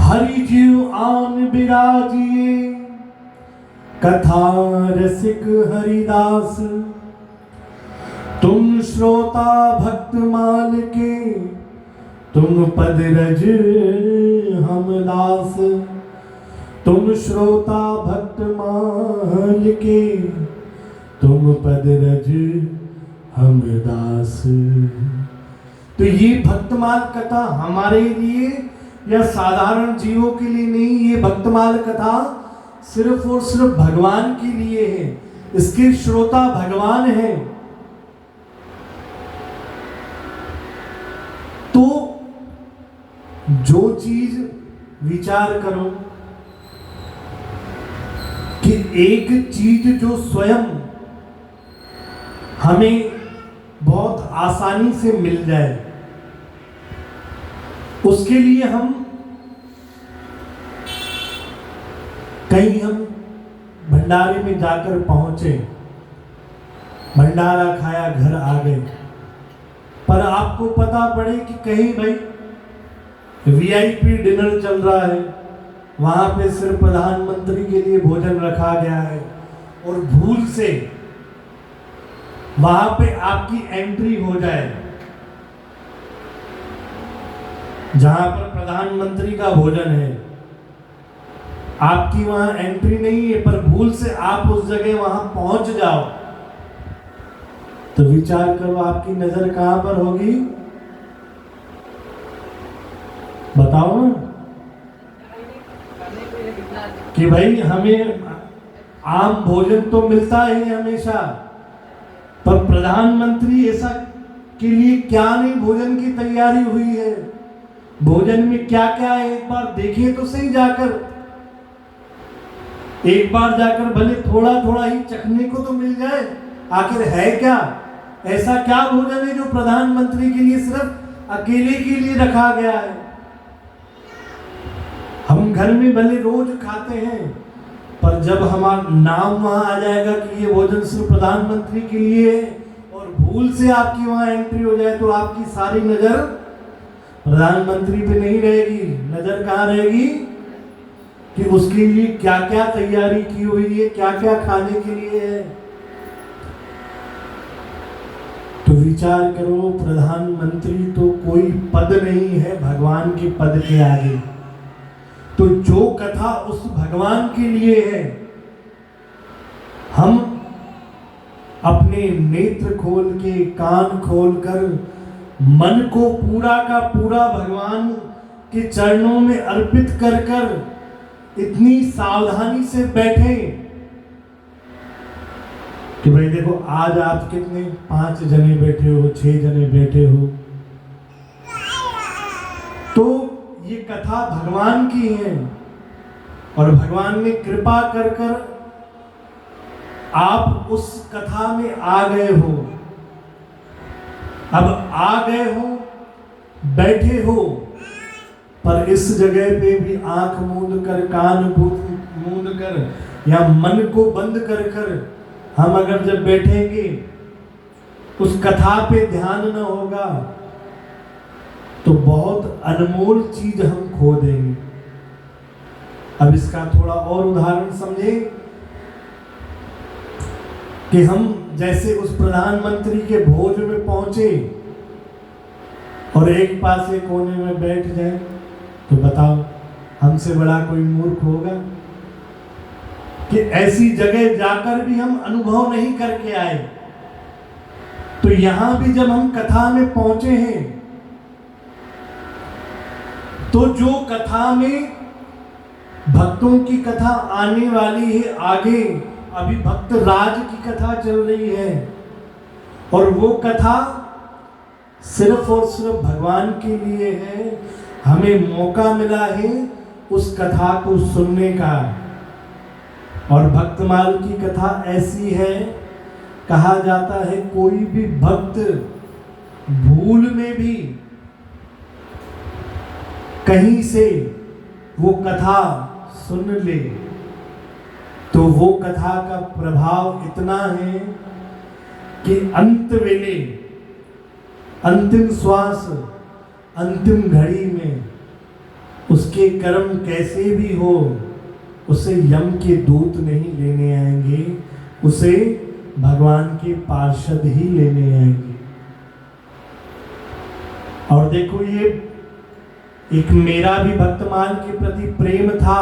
हरि जीव आन बिराजिए, कथा रसिक हरिदास, तुम श्रोता भक्त माल के, तुम पद रज हम दास। तुम श्रोता भक्त माल के, तुम पद रज हम दास। तो ये भक्तमाल कथा हमारे लिए या साधारण जीवों के लिए नहीं, ये भक्तमाल कथा सिर्फ और सिर्फ भगवान के लिए है। इसके श्रोता भगवान है। तो जो चीज विचार करो कि एक चीज जो स्वयं हमें बहुत आसानी से मिल जाए, उसके लिए हम कहीं हम भंडारे में जाकर पहुंचे, भंडारा खाया, घर आ गए, पर आपको पता पड़े कि कहीं भाई वीआईपी डिनर चल रहा है, वहां पे सिर्फ प्रधानमंत्री के लिए भोजन रखा गया है और भूल से वहां पे आपकी एंट्री हो जाए, जहां पर प्रधानमंत्री का भोजन है, आपकी वहां एंट्री नहीं है, पर भूल से आप उस जगह वहां पहुंच जाओ, तो विचार करो आपकी नजर कहां पर होगी? बताओ ना कि भाई हमें आम भोजन तो मिलता है हमेशा, पर प्रधानमंत्री ऐसा के लिए क्या नहीं भोजन की तैयारी हुई है, भोजन में क्या क्या है एक बार देखिए तो सही जाकर, एक बार जाकर भले थोड़ा थोड़ा ही चखने को तो मिल जाए, आखिर है क्या, ऐसा क्या भोजन है जो प्रधानमंत्री के लिए सिर्फ अकेले के लिए रखा गया है। हम घर में भले रोज खाते हैं, पर जब हमारा नाम वहां आ जाएगा कि ये भोजन सिर्फ प्रधानमंत्री के लिए है और भूल से आपकी वहां एंट्री हो जाए, तो आपकी सारी नजर प्रधानमंत्री पे नहीं रहेगी, नजर कहाँ रहेगी कि उसके लिए क्या क्या तैयारी की हुई है, क्या क्या खाने के लिए है। तो विचार करो, प्रधानमंत्री तो कोई पद नहीं है भगवान के पद के आगे। तो तो जो कथा उस भगवान के लिए है, हम अपने नेत्र खोल के, कान खोल कर, मन को पूरा का पूरा भगवान के चरणों में अर्पित कर कर इतनी सावधानी से बैठे कि भाई देखो आज आप कितने 5 जने बैठे हो, 6 जने बैठे हो, तो ये कथा भगवान की है और भगवान ने कृपा कर कर आप उस कथा में आ गए हो। अब आ गए हो, बैठे हो, पर इस जगह पे भी आंख मूंद कर, कान मूंद कर या मन को बंद कर कर हम अगर जब बैठेंगे उस कथा पे ध्यान न होगा तो बहुत अनमोल चीज हम खो देंगे। अब इसका थोड़ा और उदाहरण समझें कि हम जैसे उस प्रधानमंत्री के भोज में पहुंचे और एक पास एक कोने में बैठ जाए, तो बताओ हमसे बड़ा कोई मूर्ख होगा कि ऐसी जगह जाकर भी हम अनुभव नहीं करके आए। तो यहां भी जब हम कथा में पहुंचे हैं तो जो कथा में भक्तों की कथा आने वाली है आगे, अभी भक्त राज की कथा चल रही है और वो कथा सिर्फ और सिर्फ भगवान के लिए है। हमें मौका मिला है उस कथा को सुनने का। और भक्तमाल की कथा ऐसी है, कहा जाता है कोई भी भक्त भूल में भी कहीं से वो कथा सुन ले तो वो कथा का प्रभाव इतना है कि अंत वेले, अंतिम श्वास, अंतिम घड़ी में उसके कर्म कैसे भी हो उसे यम के दूत नहीं लेने आएंगे, उसे भगवान के पार्षद ही लेने आएंगे। और देखो ये एक मेरा भी भक्तमाल के प्रति प्रेम था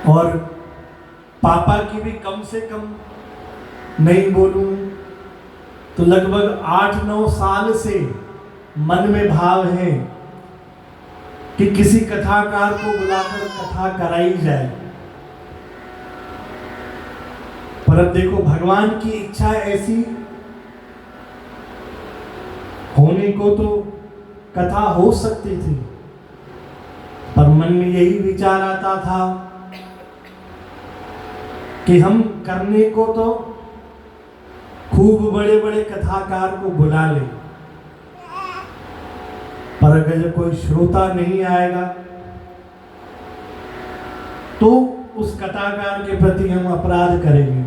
और पापा की भी कम से कम नहीं बोलूं तो लगभग 8-9 साल से मन में भाव है कि किसी कथाकार को बुलाकर कथा कराई जाए। पर अब देखो भगवान की इच्छा ऐसी, होने को तो कथा हो सकती थी पर मन में यही विचार आता था कि हम करने को तो खूब बड़े बड़े कथाकार को बुला ले, पर अगर जब कोई श्रोता नहीं आएगा तो उस कथाकार के प्रति हम अपराध करेंगे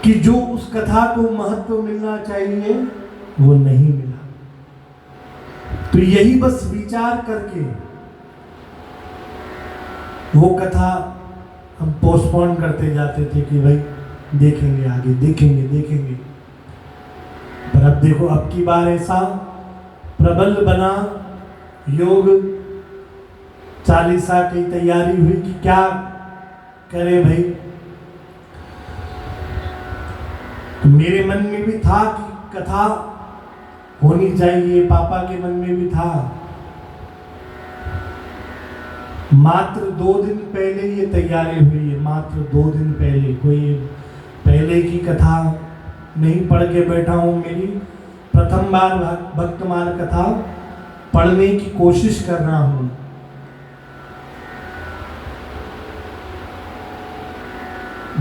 कि जो उस कथा को महत्व मिलना चाहिए वो नहीं मिला। तो यही बस विचार करके वो कथा हम पोस्टपोन करते जाते थे कि भाई देखेंगे आगे, देखेंगे। पर अब देखो अब की बार ऐसा प्रबल बना योग, चालीसा की तैयारी हुई कि क्या करें भाई। तो मेरे मन में भी था कि कथा होनी चाहिए, पापा के मन में भी था। मात्र 2 दिन पहले ये तैयारी हुई है, मात्र 2 दिन पहले। कोई पहले की कथा नहीं पढ़ के बैठा हूँ, मेरी प्रथम बार भक्तमाल कथा पढ़ने की कोशिश कर रहा हूँ।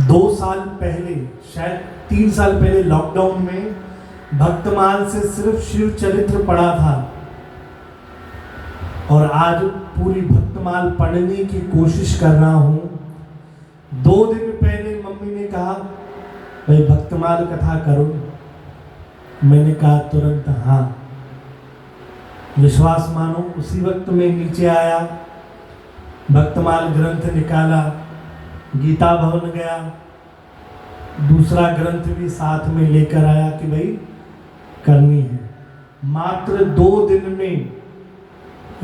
दो साल पहले, शायद 3 साल पहले लॉकडाउन में भक्तमाल से सिर्फ शिव चरित्र पढ़ा था और आज पूरी भक्तमाल पढ़ने की कोशिश कर रहा हूँ। 2 दिन पहले मम्मी ने कहा भाई भक्तमाल कथा करो, मैंने कहा तुरंत हाँ। विश्वास मानो उसी वक्त मैं नीचे आया, भक्तमाल ग्रंथ निकाला, गीता भवन गया, दूसरा ग्रंथ भी साथ में लेकर आया कि भाई करनी है। मात्र 2 दिन में,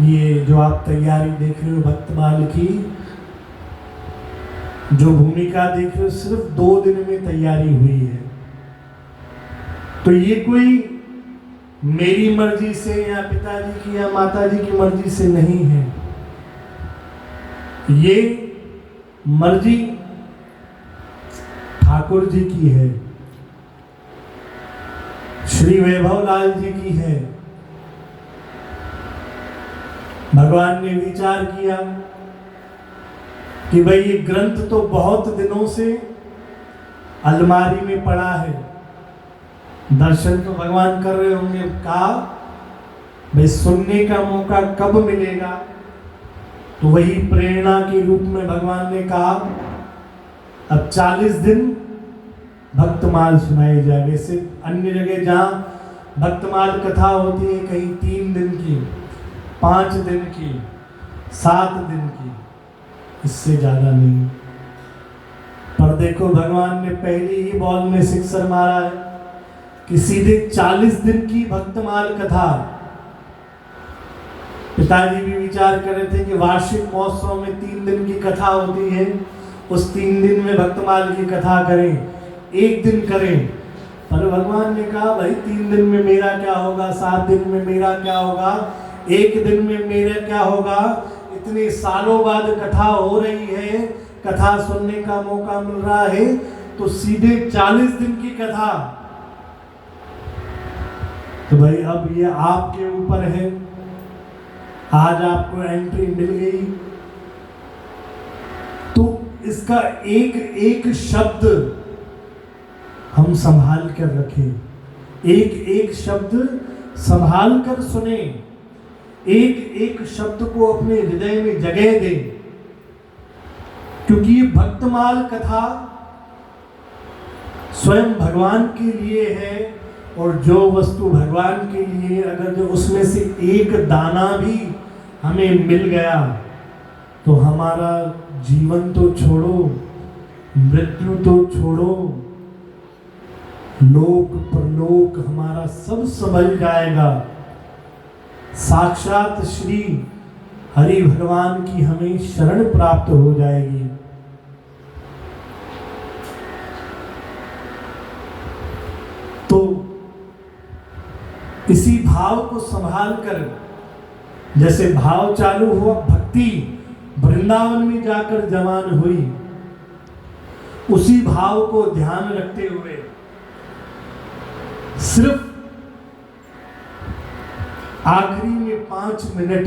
ये जो आप तैयारी देख रहे हो भक्तमाल की, जो भूमिका देख रहे हो, सिर्फ 2 दिन में तैयारी हुई है। तो ये कोई मेरी मर्जी से या पिताजी की या माताजी की मर्जी से नहीं है, ये मर्जी ठाकुर जी की है, श्री वैभव लाल जी की है। भगवान ने विचार किया कि भाई ये ग्रंथ तो बहुत दिनों से अलमारी में पड़ा है, दर्शन तो भगवान कर रहे होंगे, कहा भाई सुनने का मौका कब मिलेगा। तो वही प्रेरणा के रूप में भगवान ने कहा अब 40 दिन भक्तमाल सुनाई जाए। वैसे अन्य जगह जहाँ भक्तमाल कथा होती है, कहीं 3 दिन की, 5 दिन की, 7 दिन की, इससे ज़्यादा नहीं। पर देखो भगवान ने पहली ही बॉल में सिक्सर मारा है कि सीधे 40 दिन की भक्तमाल कथा। पिताजी भी विचार कर रहे थे कि वार्षिक महोत्सव में 3 दिन की कथा होती है, उस 3 दिन में भक्तमाल की कथा करें, 1 दिन करें। पर भगवान ने कहा भाई 3 दिन में मेरा क्या होगा, 7 दिन में मेरा क्या होगा, 1 दिन में मेरा क्या होगा। इतने सालों बाद कथा हो रही है, कथा सुनने का मौका मिल रहा है, तो सीधे 40 दिन की कथा। तो भाई अब ये आपके ऊपर है, आज आपको एंट्री मिल गई तो इसका एक एक शब्द हम संभाल कर रखें, एक एक शब्द संभाल कर सुने, एक एक शब्द को अपने हृदय में जगह दें। क्योंकि ये भक्तमाल कथा स्वयं भगवान के लिए है, और जो वस्तु भगवान के लिए अगर जो उसमें से एक दाना भी हमें मिल गया तो हमारा जीवन तो छोड़ो, मृत्यु तो छोड़ो, लोक परलोक हमारा सब संभल जाएगा। साक्षात श्री हरि भगवान की हमें शरण प्राप्त हो जाएगी। तो इसी भाव को संभाल कर, जैसे भाव चालू हुआ, भक्ति वृंदावन में जाकर जवान हुई, उसी भाव को ध्यान रखते हुए सिर्फ आखिरी में 5 मिनट,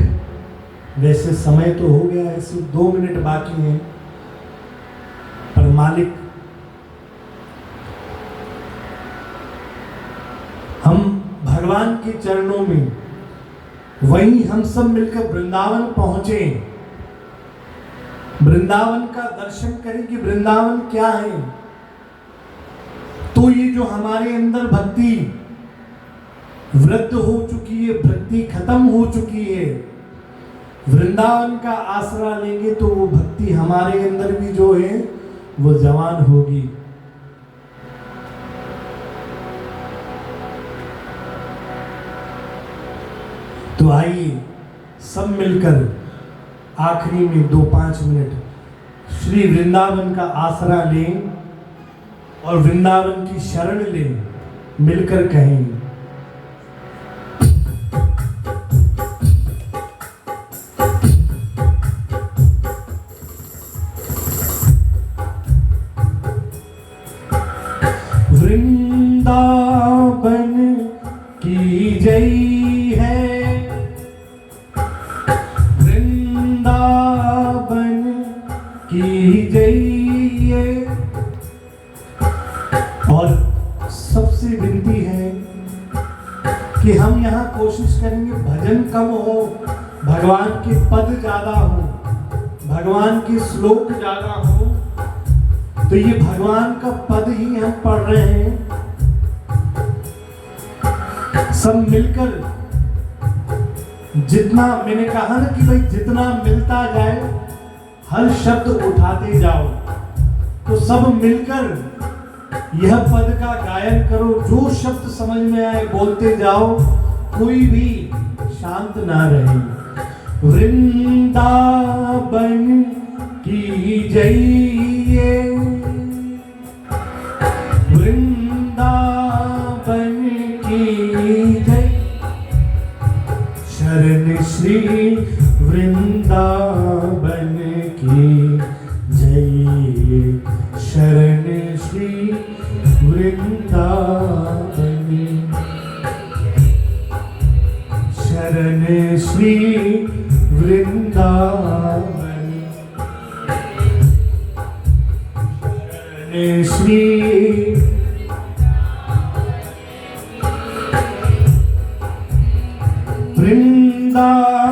वैसे समय तो हो गया है, सिर्फ 2 मिनट बाकी हैं, पर मालिक हम भगवान के चरणों में, वहीं हम सब मिलकर वृंदावन पहुंचे, वृंदावन का दर्शन करें कि वृंदावन क्या है। तो ये जो हमारे अंदर भक्ति वृद्ध हो चुकी है, भक्ति खत्म हो चुकी है, वृंदावन का आसरा लेंगे तो वो भक्ति हमारे अंदर भी जो है वो जवान होगी। तो आइए सब मिलकर आखिरी में 2-5 मिनट श्री वृंदावन का आसरा लें और वृंदावन की शरण लें, मिलकर कहें वृंदावन की जय है, वृंदावन की जय। और सबसे विनती है कि हम यहाँ कोशिश करेंगे भजन कम हो, भगवान के पद ज्यादा हो, भगवान के श्लोक ज्यादा हो। तो ये भगवान का पद ही हम पढ़ रहे हैं, सब मिलकर जितना, मैंने कहा ना कि भाई जितना मिलता जाए हर शब्द उठाते जाओ, तो सब मिलकर यह पद का गायन करो, जो शब्द समझ में आए बोलते जाओ, कोई भी शांत ना रहे। वृंदावन की जइए, वृंदावन की जय, शरण श्री वृंदावन की जय, शरण श्री वृंदावन, शरण श्री वृंदावन, शरण श्री वृंदावन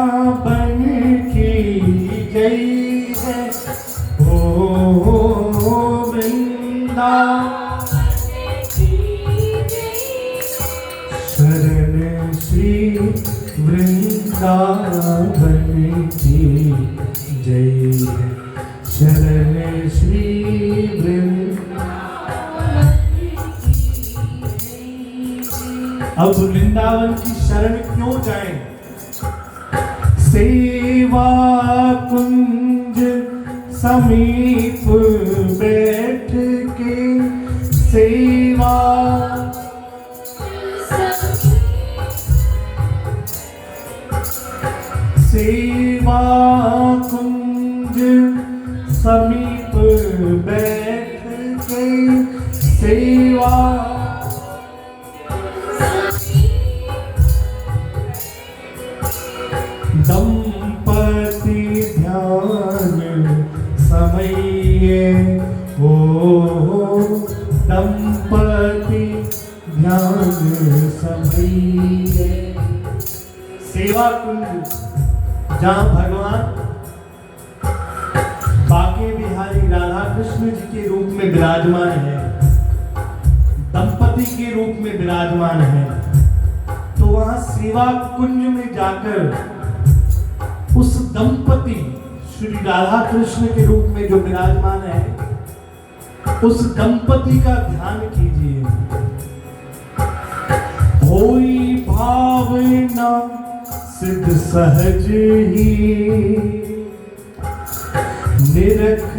की जय है। ओ वृंदावन की जय, शरण श्री वृंदावन की जय है, शरण श्री वृंदावन की जय। अब वृंदावन की शरण क्यों जाएं? सेवा कुंज समीप बैठ के, सेवा सेवा कुंज समीप बैठ के, सेवा दंपति ध्यान समये, ओ दंपति ध्यान समये। सेवा कुंज जहाँ भगवान बाके बिहारी राधा कृष्ण जी के रूप में विराजमान है, दंपति के रूप में विराजमान है, तो वहां सेवा कुंज में जाकर उस दंपति श्री राधा कृष्ण के रूप में जो विराजमान है, उस दंपति का ध्यान कीजिए। होई भावना सिद्ध सहज ही, निरख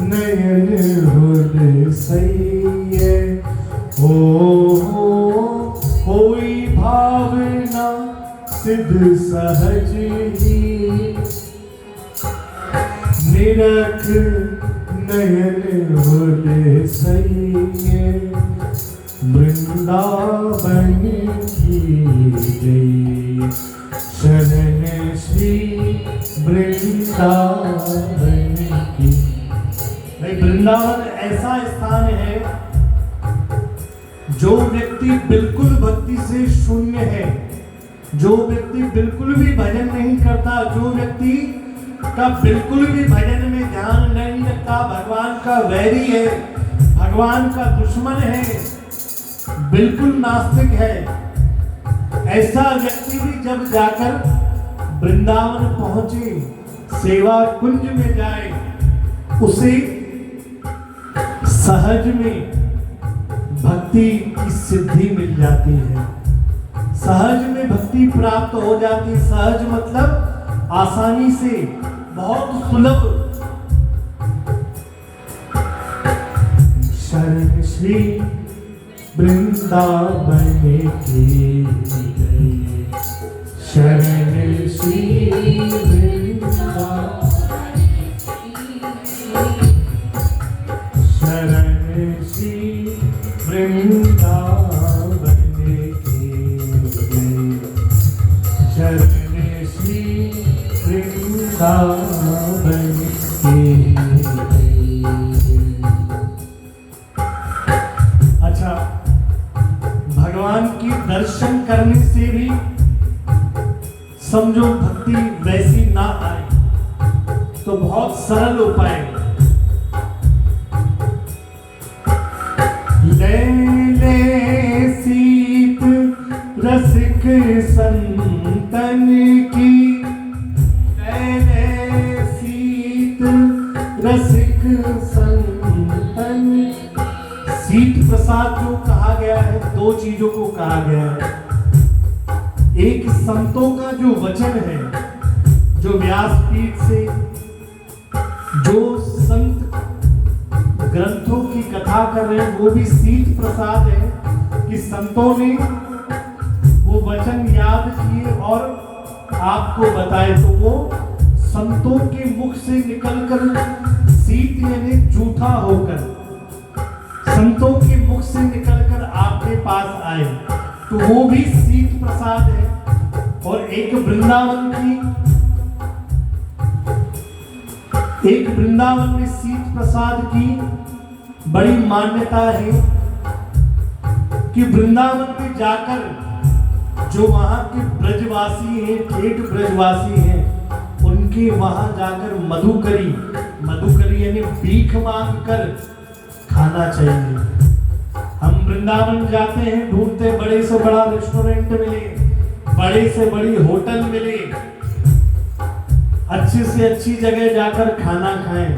नयन होल सैये, होई भावना सिद्ध सहज ही, निरख नयन होल सैये, वृंदावन की जय, शरण श्री वृंदावन की। भाई वृंदावन ऐसा स्थान है जो व्यक्ति बिल्कुल भक्ति से शून्य है, जो व्यक्ति बिल्कुल भी भजन नहीं करता, जो व्यक्ति का बिल्कुल भी भजन में ध्यान नहीं रखता, भगवान का वैरी है, भगवान का दुश्मन है, बिल्कुल नास्तिक है, ऐसा व्यक्ति भी जब जाकर वृंदावन पहुंचे, सेवा कुंज में जाए, उसे सहज में भक्ति की सिद्धि मिल जाती है, सहज में भक्ति प्राप्त हो जाती है। सहज मतलब आसानी से, बहुत सुलभ। शरण श्री वृंदावन की जय, शरण श्री वृंदावन, शरण श्री वृंदावन की जय, शरण श्री वृंदावन की जय। अच्छा, भगवान की दर्शन करने से भी समझो भक्ति वैसी ना आए तो बहुत सरल उपाय। ले ले सीत रसिक संतन की, ले ले सीत रसिक संतन। सीत प्रसाद जो कहा गया है, दो चीजों को कहा गया है। संतों का जो वचन है, जो व्यासपीठ से जो संत ग्रंथों की कथा कर रहे हैं, वो भी शीत प्रसाद है कि संतों ने वो वचन याद किए और आपको बताए। तो वो संतों के मुख से निकलकर शीत यानी जूठा होकर संतों के मुख से निकलकर आपके पास आए, तो वो भी शीत प्रसाद है। और एक वृंदावन में शीत प्रसाद की बड़ी मान्यता है कि वृंदावन में जाकर जो वहां के ब्रजवासी हैं, ठेठ ब्रजवासी हैं, उनके वहां जाकर मधुकरी यानी भीख मांग कर खाना चाहिए। हम वृंदावन जाते हैं, ढूंढते बड़े से बड़ा रेस्टोरेंट मिले, बड़े से बड़ी होटल मिले, अच्छी से अच्छी जगह जाकर खाना खाएं,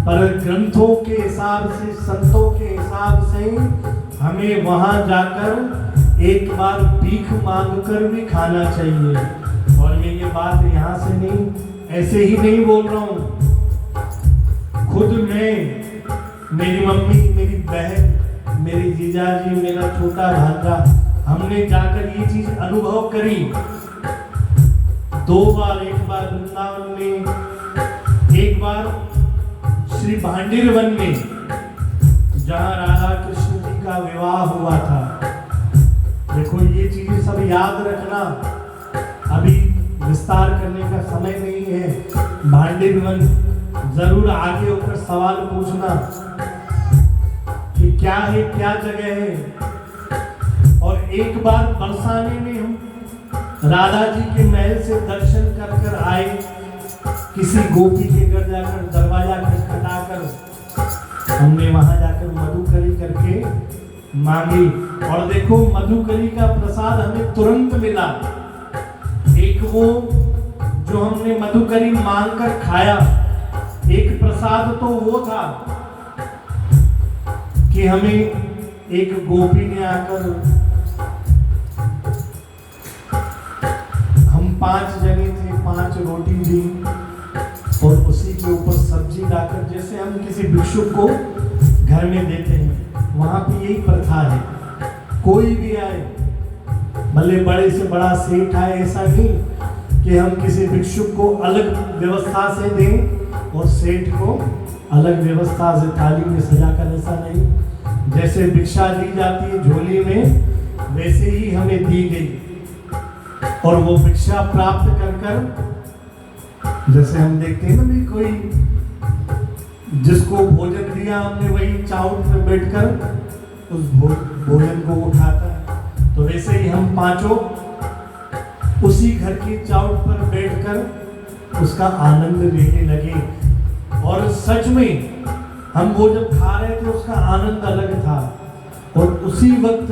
पर ग्रंथों के हिसाब से, संतों के हिसाब से हमें वहां जाकर एक बार भीख मांग कर भी खाना चाहिए। और मैं ये बात यहाँ से नहीं, ऐसे ही नहीं बोल रहा हूँ, खुद मैं, मेरी मम्मी, मेरी बहन, मेरी जीजाजी, मेरा छोटा भांजा, हमने जाकर ये चीज अनुभव करी। 2 बार, एक बार वृंदावन में, एक बार श्री भांडीर वन में, जहाँ राधा कृष्ण जी का विवाह हुआ था। देखो ये चीजें सब याद रखना, अभी विस्तार करने का समय नहीं है। भांडीर वन जरूर आगे होकर सवाल पूछना कि क्या है, क्या जगह है। और एक बार बरसाने में हम राधा जी के महल से दर्शन कर कर आए, किसी गोपी के घर जाकर दरवाजा खटखटाकर हमने वहां जाकर मधुकरी करके मांगी। और देखो मधुकरी का प्रसाद हमें तुरंत मिला। एक वो जो हमने मधुकरी मांग कर खाया, एक प्रसाद तो वो था कि हमें एक गोपी ने आकर, हम 5 जने थे, 5 रोटी दी और उसी के ऊपर सब्जी डालकर, जैसे हम किसी भिक्षुक को घर में देते हैं, वहां पे यही प्रथा है। कोई भी आए, भले बड़े से बड़ा सेठ आए, ऐसा नहीं कि हम किसी भिक्षुक को अलग व्यवस्था से दें और सेठ को अलग व्यवस्था से थाली में सजाकर, ऐसा नहीं। जैसे भिक्षा दी जाती है झोली में, वैसे ही हमें दी गई। और वो भिक्षा प्राप्त कर कर, जैसे हम देखते हैं ना भी कोई जिसको भोजन दिया हमने, वही चाउट में बैठकर उस भोजन को उठाता है, तो वैसे ही हम 5 उसी घर की चाउट पर बैठकर उसका आनंद लेने लगे। और सच में हम वो जब खा रहे थे उसका आनंद अलग था। और उसी वक्त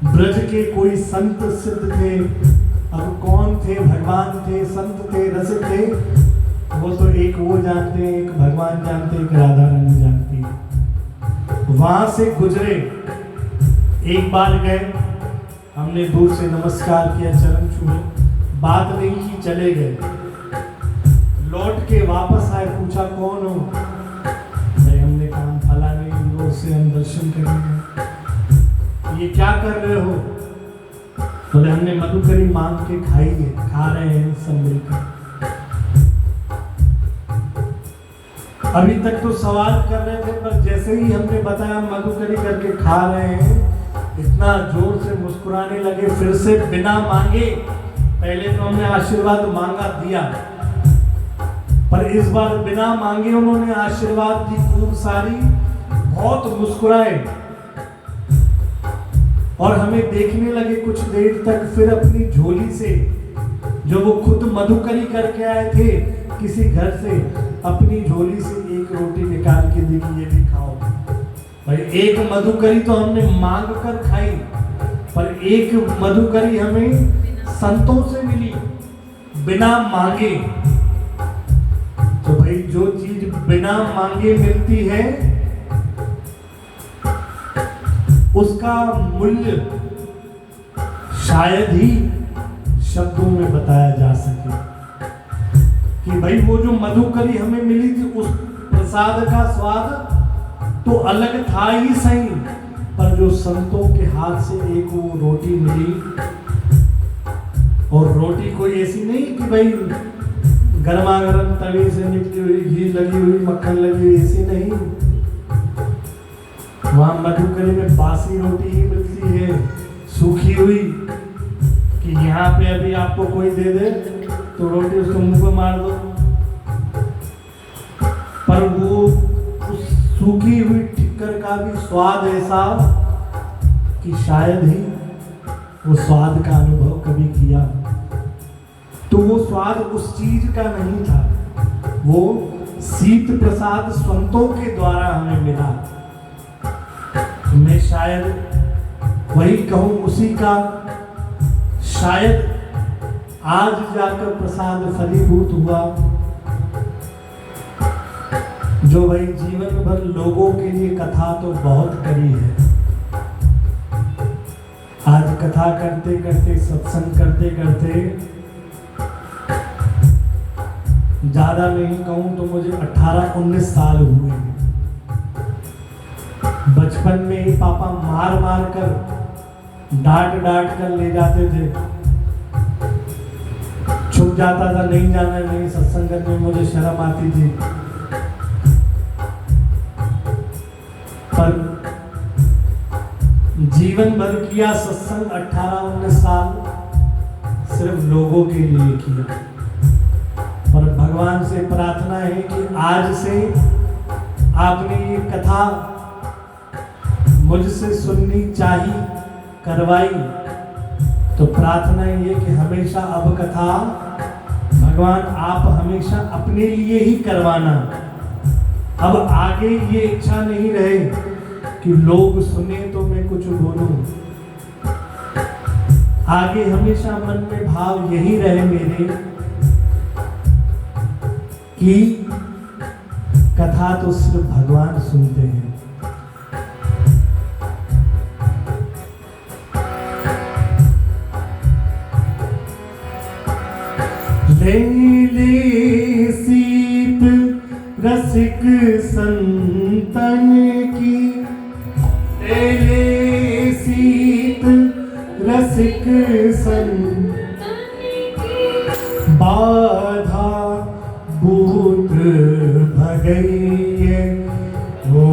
ब्रज के कोई संत सिद्ध थे, अब कौन थे, भगवान थे, संत थे, रसिक थे, वो तो एक वो जानते हैं, एक भगवान जानते, एक राधा रानी जानती। वहां से गुजरे, एक बार गए, हमने दूर से नमस्कार किया, चरण छुए, बात नहीं की, चले गए। लौट के वापस आए, पूछा कौन हो? भाई हमने कहा फलाने लोग से हम दर्शन करेंगे। ये क्या कर रहे हो? बोले हमने मधुकरी मांग के खाई है, खा रहे हैं सब मिलकर। अभी तक तो सवाल कर रहे थे, पर जैसे ही हमने बताया मधुकरी करके खा रहे हैं, इतना जोर से मुस्कुराने लगे, फिर से बिना मांगे। पहले तो हमने आशीर्वाद मांगा, दिया, पर इस बार बिना मांगे उन्होंने आशीर्वाद दी खूब सारी, बहुत मुस्कुराए और हमें देखने लगे कुछ देर तक। फिर अपनी झोली से, जो वो खुद मधुकरी करके आए थे किसी घर से, अपनी झोली से एक रोटी निकाल के दी कि ये भी खाओ। भाई एक मधुकरी तो हमने मांग कर खाई, पर एक मधुकरी हमें संतों से मिली बिना मांगे। तो भाई जो चीज बिना मांगे मिलती है उसका मूल्य शायद ही शब्दों में बताया जा सके कि भाई वो जो मधुकरी हमें मिली थी उस प्रसाद का स्वाद तो अलग था ही सही, पर जो संतों के हाथ से एक वो रोटी मिली, और रोटी कोई ऐसी नहीं कि भाई गर्मा गर्म तवे से निकली हुई, घी लगी हुई, मक्खन लगी हुई, ऐसी नहीं। वहां मधुकरी में बासी रोटी ही मिलती है, सूखी हुई, कि यहाँ पे अभी आपको कोई दे दे तो रोटी उसको मुंह पे मार दो, पर वो उस सूखी हुई टिक्कर का भी स्वाद ऐसा कि शायद ही वो स्वाद का अनुभव कभी किया। तो वो स्वाद उस चीज का नहीं था, वो शीत प्रसाद संतों के द्वारा हमें मिला। मैं शायद वही कहूं, उसी का शायद आज जाकर प्रसाद फलीभूत हुआ, जो भाई जीवन भर लोगों के लिए कथा तो बहुत करी है। आज कथा करते करते, सत्संग करते करते, ज्यादा नहीं कहूं तो मुझे 18-19 साल हुए। बचपन में ही पापा मार मार कर, डांट डांट कर ले जाते थे, छुप जाता था, नहीं जाना, नहीं सत्संग करने, मुझे शर्म आती थी। पर जीवन भर किया सत्संग, 18-19 साल सिर्फ लोगों के लिए किया। और भगवान से प्रार्थना है कि आज से आपने ये कथा मुझसे सुननी चाहिए, करवाई, तो प्रार्थना ये कि हमेशा अब कथा भगवान आप हमेशा अपने लिए ही करवाना। अब आगे ये इच्छा नहीं रहे कि लोग सुने तो मैं कुछ बोलूं, आगे हमेशा मन में भाव यही रहे मेरे कि कथा तो सिर्फ भगवान सुनते हैं। ले ले सीत रसिक संतन की, ले ले सीत रसिक संतन की, बाधा भूत भगैये, हो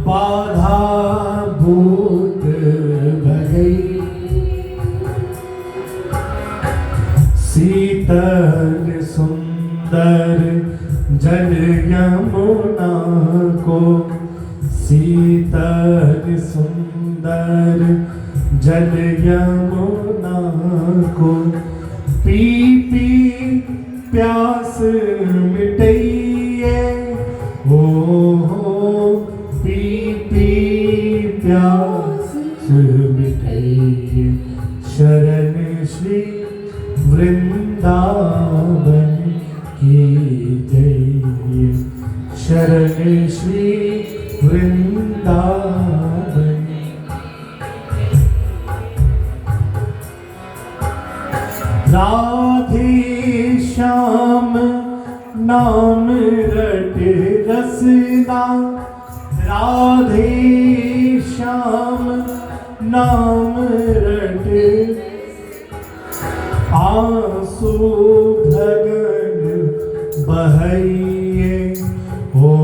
बाधा भूत भगैये। शीतल सुंदर जल यमुना को, शीतल सुंदर जल यमुना को, पी पी प्यास मिटैये, हो पी पी प्यास मिटैये। शरण श्री वृंदावन की जय, शरण श्री वृंदावन। राधे श्याम नाम रटे रसना, राधे श्याम नाम रटे, आंसू भगन बहैये, हो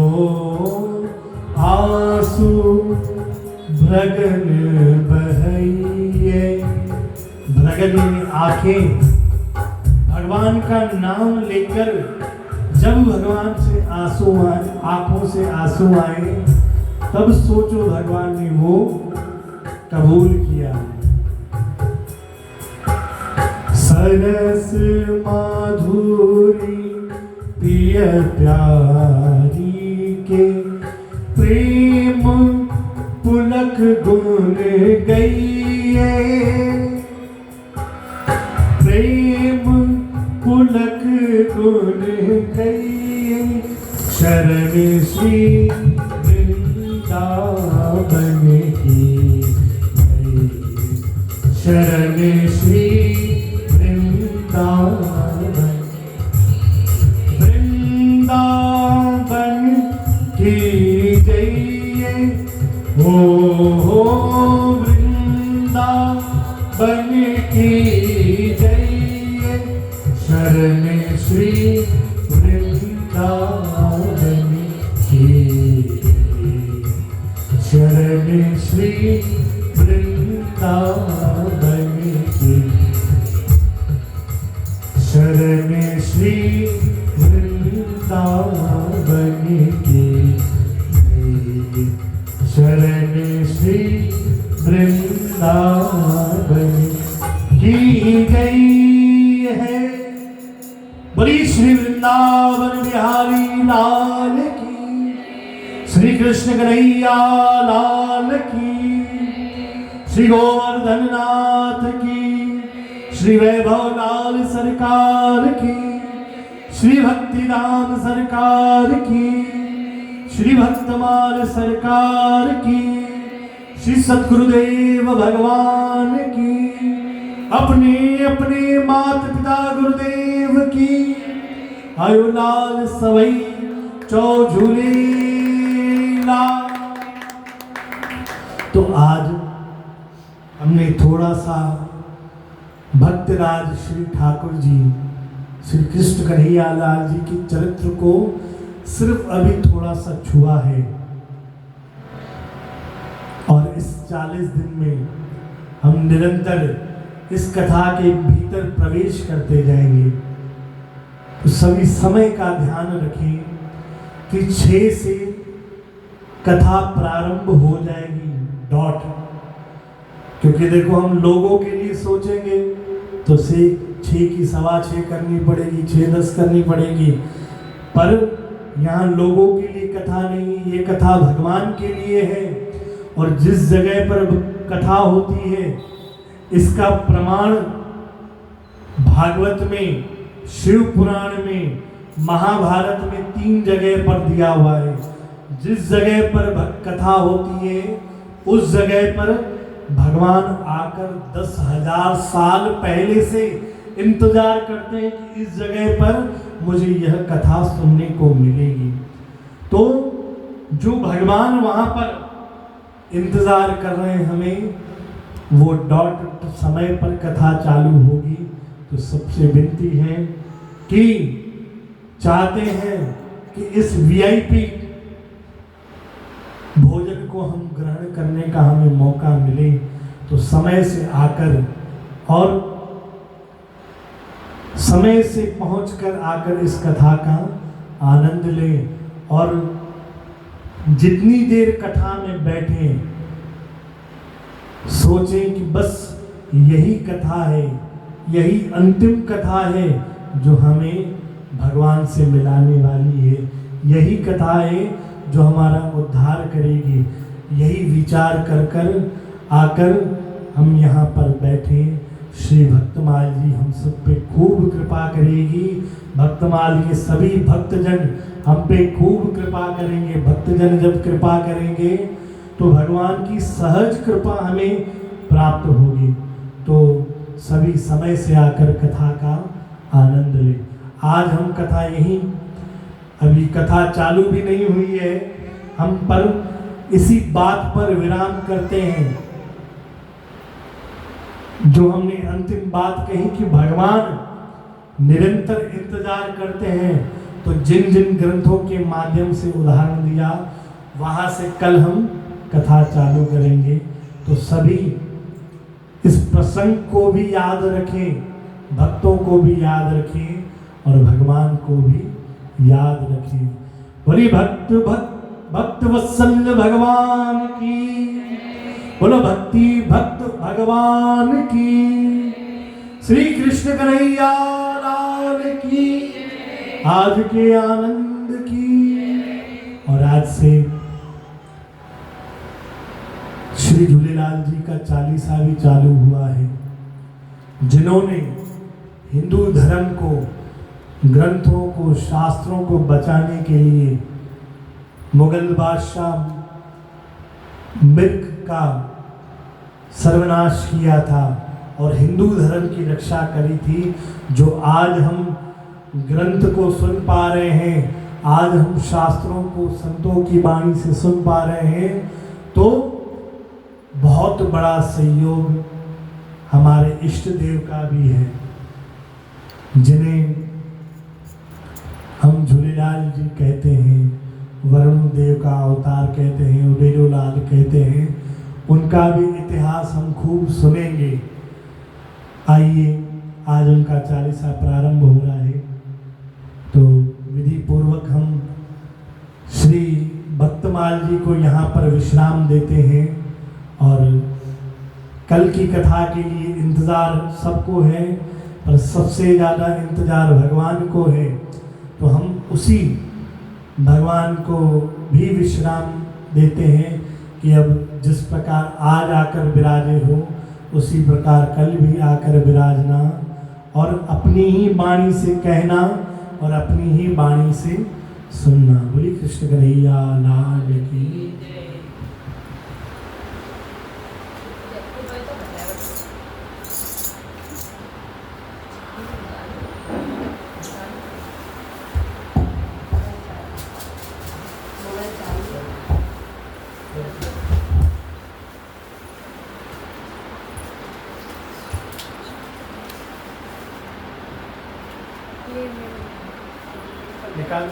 आंसू भगन बहैये। भगन यानी आंखें, भगवान का नाम लेकर जब भगवान से आंसू आए, आंखों से आंसू आए, तब सोचो भगवान ने वो कबूल किया। सरस माधुरी प्रिय प्यारी के, प्रेम पुलक गुण गइये, प्रेम पुलक गुण गइये। शरण श्री वृंदावन की, शरण श्री वृंदावन, वृंदावन की जय, हो वृंदावन की जय, शरण श्री वृंदावन की, शरण श्री वृंदावन की, शरण श्री वृंदावन की, शरण श्री वृंदावन की गई है। बोली श्री वृंदावन बिहारी लाल की, श्री कृष्ण कन्हैया लाल की, श्री गोवर्धन नाथ की, श्री वैभव लाल सरकार की, श्री भक्तिधाम सरकार की, श्री भक्तमाल सरकार की, श्री सतगुरुदेव भगवान की, अपने अपने माता पिता गुरुदेव की, आयुलाल सवई चौ झूले लाल। तो आज हमने थोड़ा सा भक्तराज श्री ठाकुर जी, श्री कृष्ण कन्हैया लाल जी के चरित्र को सिर्फ अभी थोड़ा सा छुआ है, और इस 40 दिन में हम निरंतर इस कथा के भीतर प्रवेश करते जाएंगे। तो सभी समय का ध्यान रखें कि 6 से कथा प्रारंभ हो जाएगी डॉट, क्योंकि देखो हम लोगों के लिए सोचेंगे तो से 6 की 6:15 करनी पड़ेगी, 6:10 करनी पड़ेगी, पर यहाँ लोगों के लिए कथा नहीं, ये कथा भगवान के लिए है। और जिस जगह पर कथा होती है इसका प्रमाण भागवत में, शिव पुराण में, महाभारत में 3 जगह पर दिया हुआ है। जिस जगह पर कथा होती है उस जगह पर भगवान आकर 10,000 साल पहले से इंतजार करते हैं कि इस जगह पर मुझे यह कथा सुनने को मिलेगी। तो जो भगवान वहां पर इंतजार कर रहे हैं हमें, वो डॉट समय पर कथा चालू होगी। तो सबसे विनती है कि चाहते हैं कि इस वीआईपी भोजन को हम ग्रहण करने का हमें मौका मिले, तो समय से आकर और समय से पहुंचकर आकर इस कथा का आनंद लें। और जितनी देर कथा में बैठे सोचें कि बस यही कथा है, यही अंतिम कथा है जो हमें भगवान से मिलाने वाली है, यही कथा है जो हमारा उद्धार करेगी। यही विचार कर कर आकर हम यहाँ पर बैठे। श्री भक्तमाल जी हम सब पे खूब कृपा करेगी। भक्तमाल के सभी भक्तजन हम पे खूब कृपा करेंगे। भक्तजन जब कृपा करेंगे तो भगवान की सहज कृपा हमें प्राप्त होगी। तो सभी समय से आकर कथा का आनंद लें। आज हम कथा यहीं, अभी कथा चालू भी नहीं हुई है, हम पर इसी बात पर विराम करते हैं जो हमने अंतिम बात कही कि भगवान निरंतर इंतजार करते हैं। तो जिन जिन ग्रंथों के माध्यम से उदाहरण दिया वहां से कल हम कथा चालू करेंगे। तो सभी इस प्रसंग को भी याद रखें, भक्तों को भी याद रखें और भगवान को भी याद रखें। बोली भक्त वत्सल भगवान की, बोलो भक्ति भक्त भगवान की, श्री कृष्ण कन्हैया लाल की, आज के आनंद की। और आज से श्री झूलेलाल जी का 40वां भी चालू हुआ है। जिन्होंने हिंदू धर्म को, ग्रंथों को, शास्त्रों को बचाने के लिए मुगल बादशाह मिर्ग का सर्वनाश किया था, और हिंदू धर्म की रक्षा करी थी। जो आज हम ग्रंथ को सुन पा रहे हैं, आज हम शास्त्रों को संतों की वाणी से सुन पा रहे हैं, तो बहुत बड़ा सहयोग हमारे इष्ट देव का भी है, जिन्हें हम झूलेलाल जी कहते हैं, वरुण देव का अवतार कहते हैं, उडेरो लाल कहते हैं। उनका भी इतिहास हम खूब सुनेंगे। आइए, आज उनका 40वां प्रारंभ हो रहा है, तो विधि पूर्वक हम श्री भक्तमाल जी को यहाँ पर विश्राम देते हैं। और कल की कथा के लिए इंतज़ार सबको है, पर सबसे ज़्यादा इंतज़ार भगवान को है, तो हम उसी भगवान को भी विश्राम देते हैं कि अब जिस प्रकार आज आकर विराजे हो, उसी प्रकार कल भी आकर विराजना और अपनी ही वाणी से कहना और अपनी ही वाणी से सुनना। बोली कृष्ण कन्हैया लाल की। निकाल